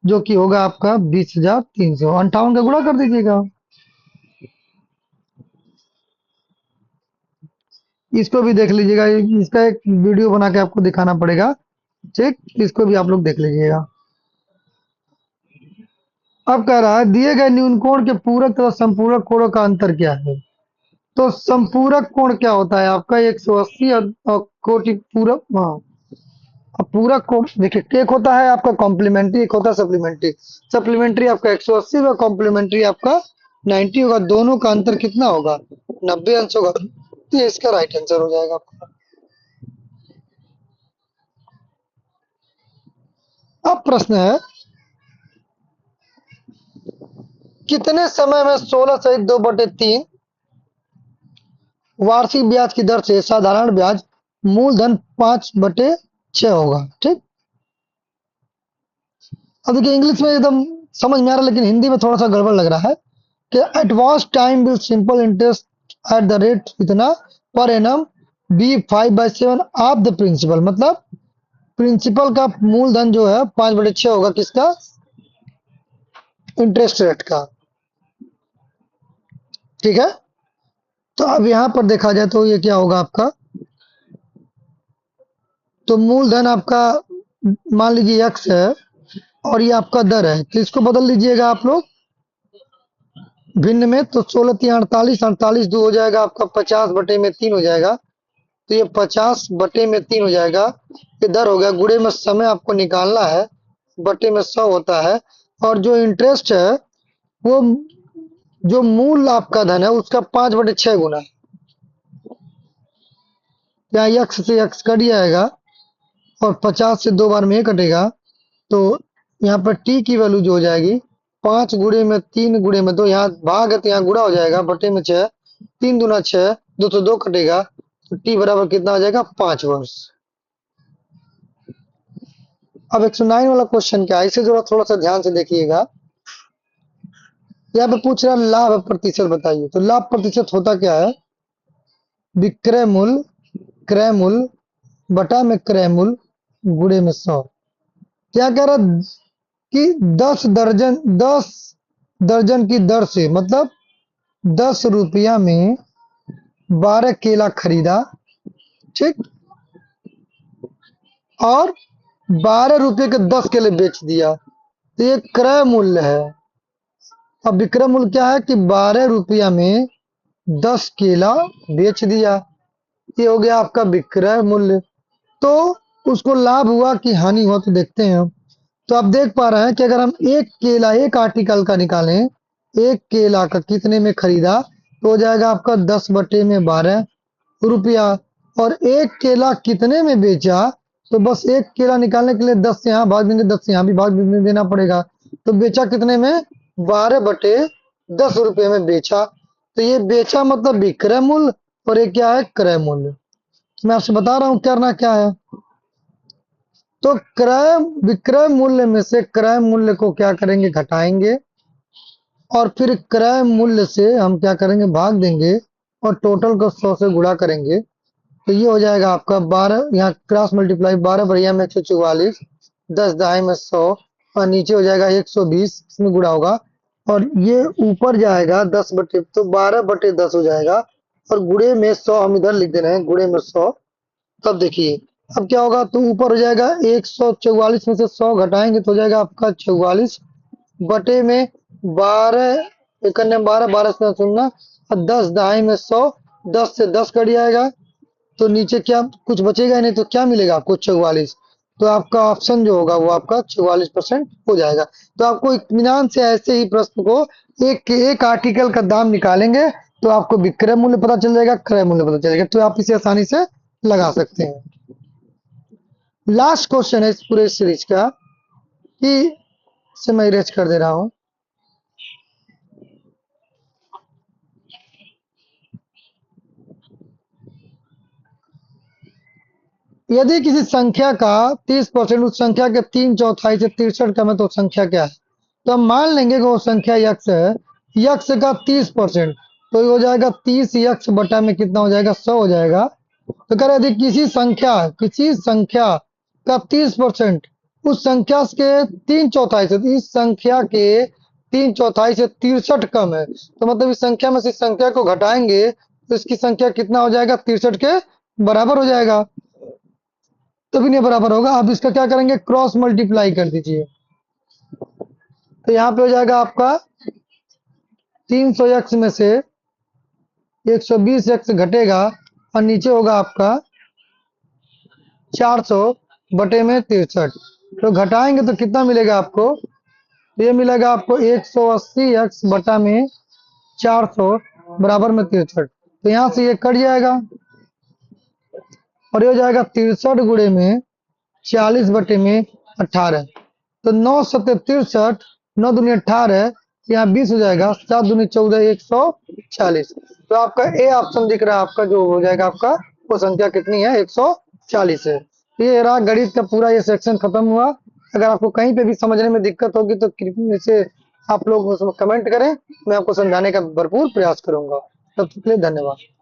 Speaker 1: जो कि होगा आपका 20,300। 58 का गुणा कर दीजिएगा। इसको भी देख लीजिएगा, इसका एक वीडियो बना के आपको दिखाना पड़ेगा। ठीक, इसको भी आप लोग देख लीजिएगा। अब कह रहा है दिए गए न्यूनकोण के पूरक तथा संपूरक कोणों का अंतर क्या है। तो संपूरक कोण क्या होता है आपका 180 और कोटि पूरक, हाँ, अब पूरक कोण देखिए एक होता है आपका कॉम्प्लीमेंट्री, एक होता है सप्लीमेंट्री। सप्लीमेंट्री आपका 180 होगा, कॉम्प्लीमेंट्री आपका 90 होगा, दोनों का अंतर कितना होगा 90 अंश होगा। ये इसका राइट आंसर हो जाएगा आपका। अब प्रश्न है कितने समय में 16 सहित 2/3 वार्षिक ब्याज की दर से साधारण ब्याज मूलधन 5/6 होगा। ठीक, अब देखिए इंग्लिश में एकदम समझ में आ रहा है, लेकिन हिंदी में थोड़ा सा गड़बड़ लग रहा है कि advance time will simple interest at the rate इतना per annum be 5/7 of the principal, मतलब प्रिंसिपल का मूलधन जो है 5/6 होगा किसका, इंटरेस्ट रेट का। ठीक है, तो अब यहां पर देखा जाए तो ये क्या होगा आपका, तो मूलधन आपका मान लीजिए x है और ये आपका दर है, तो इसको बदल लीजिएगा आप लोग भिन्न में, तो 16×3 = 48 दो हो जाएगा आपका 50/3 हो जाएगा, तो ये 50/3 हो जाएगा, ये दर हो गया, गुणे में समय आपको निकालना है, बटे में 100 होता है, और जो इंटरेस्ट है वो जो मूल आपका धन है उसका 5/6 गुना, यहाँ यक्स से यक्स कट जाएगा और 50 से 2 बार में ये कटेगा, तो यहाँ पर टी की वैल्यू जो हो जाएगी 5 गुणे में 3 गुणे में 2, यहाँ भाग है तो यहाँ गुणा हो जाएगा, बटे में 6, 3 दूना 6, 2 तो 2 कटेगा, तो टी बराबर कितना आ जाएगा, 5 वर्ष। अब 109 वाला क्वेश्चन क्या है, इसे जरा थोड़ा सा ध्यान से देखिएगा। यहाँ पे पूछ रहा है लाभ प्रतिशत बताइए, तो लाभ प्रतिशत होता क्या है, विक्रय मूल्य क्रय मूल्य बटा में क्रय मूल्य गुणे में 100। क्या कह रहा कि 10 दर्जन की दर से, मतलब 10 रुपया में 12 केला खरीदा, ठीक, और 12 रुपये के 10 केले बेच दिया, तो ये क्रय मूल्य है। अब विक्रय मूल्य क्या है कि 12 रुपया में 10 केला बेच दिया, ये हो गया आपका विक्रय मूल्य। तो उसको लाभ हुआ कि हानि हुआ, तो देखते हैं। तो आप देख पा रहे हैं कि अगर हम एक केला एक आर्टिकल का निकालें, एक केला का कितने में खरीदा, तो हो जाएगा आपका 10/12 रुपया, और एक केला कितने में बेचा, तो बस एक केला निकालने के लिए 10 से यहाँ भाग देंगे, 10 से यहाँ भी भाग देना पड़ेगा, तो बेचा कितने में, 12/10 रुपये में बेचा, तो ये बेचा मतलब विक्रय मूल्य, और ये क्या है, क्रय मूल्य। मैं आपसे बता रहा हूँ करना क्या है, तो क्रय विक्रय मूल्य में से क्रय मूल्य को क्या करेंगे, घटाएंगे, और फिर क्रय मूल्य से हम क्या करेंगे, भाग देंगे, और टोटल को 100 से गुणा करेंगे, तो ये हो जाएगा आपका 12, यहाँ क्रॉस मल्टीप्लाई 12 में 144, 10 दहाई में 100, और नीचे हो जाएगा 120, इसमें गुणा होगा, और ये ऊपर जाएगा 10 तो 12/10 हो जाएगा, और गुणे में 100 हम इधर लिख दे रहे हैं, गुणे में 100। तब देखिए अब क्या होगा, तो ऊपर हो जाएगा 144 में से 100 घटाएंगे तो हो जाएगा आपका 44 बटे में 12, 12, 12 से सुनना, और 10 दहाई में 100, 10 से 10 कट जाएगा, तो नीचे क्या कुछ बचेगा नहीं, तो क्या मिलेगा आपको, 44, तो आपका ऑप्शन जो होगा वो आपका 44% हो जाएगा। तो आपको इत्मीनान से ऐसे ही प्रश्न को एक आर्टिकल का दाम निकालेंगे तो आपको विक्रय मूल्य पता चल जाएगा, क्रय मूल्य पता चलेगा, तो आप इसे आसानी से लगा सकते हैं। लास्ट क्वेश्चन है इस पूरे सीरीज का, कि से मैं इरेज कर दे रहा हूं, यदि किसी संख्या का 30% उस संख्या के 3/4 से 63 कम है तो संख्या क्या है, तो हम मान लेंगे कि वो संख्या यक्स है, यक्स का 30%, तो ये हो जाएगा 30 यक्स बटा में कितना हो जाएगा, 100 हो जाएगा। तो कह रहे यदि किसी संख्या का 30% उस संख्या के 3/4 से, इस संख्या के 3/4 से 63 कम है, तो मतलब इस संख्या में से इस संख्या को घटाएंगे तो इसकी संख्या कितना हो जाएगा, 63 के बराबर हो जाएगा, तभी नहीं बराबर होगा। अब इसका क्या करेंगे, क्रॉस मल्टीप्लाई कर दीजिए, तो यहाँ पे हो जाएगा आपका 300 एक्स में से 120 एक्स घटेगा, और नीचे होगा आपका 400 बटे में 63, तो घटाएंगे तो कितना मिलेगा आपको, ये मिलेगा आपको 180 एक्स बटा में 400 बराबर में 63, तो यहाँ से ये कट जाएगा, और ये हो जाएगा 63 गुणे में 40 बटे में 18, तो 9 सत्ते 63, 9 दूनी 18, यहाँ 20 हो जाएगा, 7 दूनी 14, 140, तो आपका ए ऑप्शन दिख रहा है, आपका जो हो जाएगा आपका वो संख्या कितनी है, 140 है। ये रहा गणित का पूरा ये सेक्शन खत्म हुआ। अगर आपको कहीं पे भी समझने में दिक्कत होगी तो कृपया इसे आप लोग उसमें कमेंट करें, मैं आपको समझाने का भरपूर प्रयास करूंगा। तब तक के लिए धन्यवाद।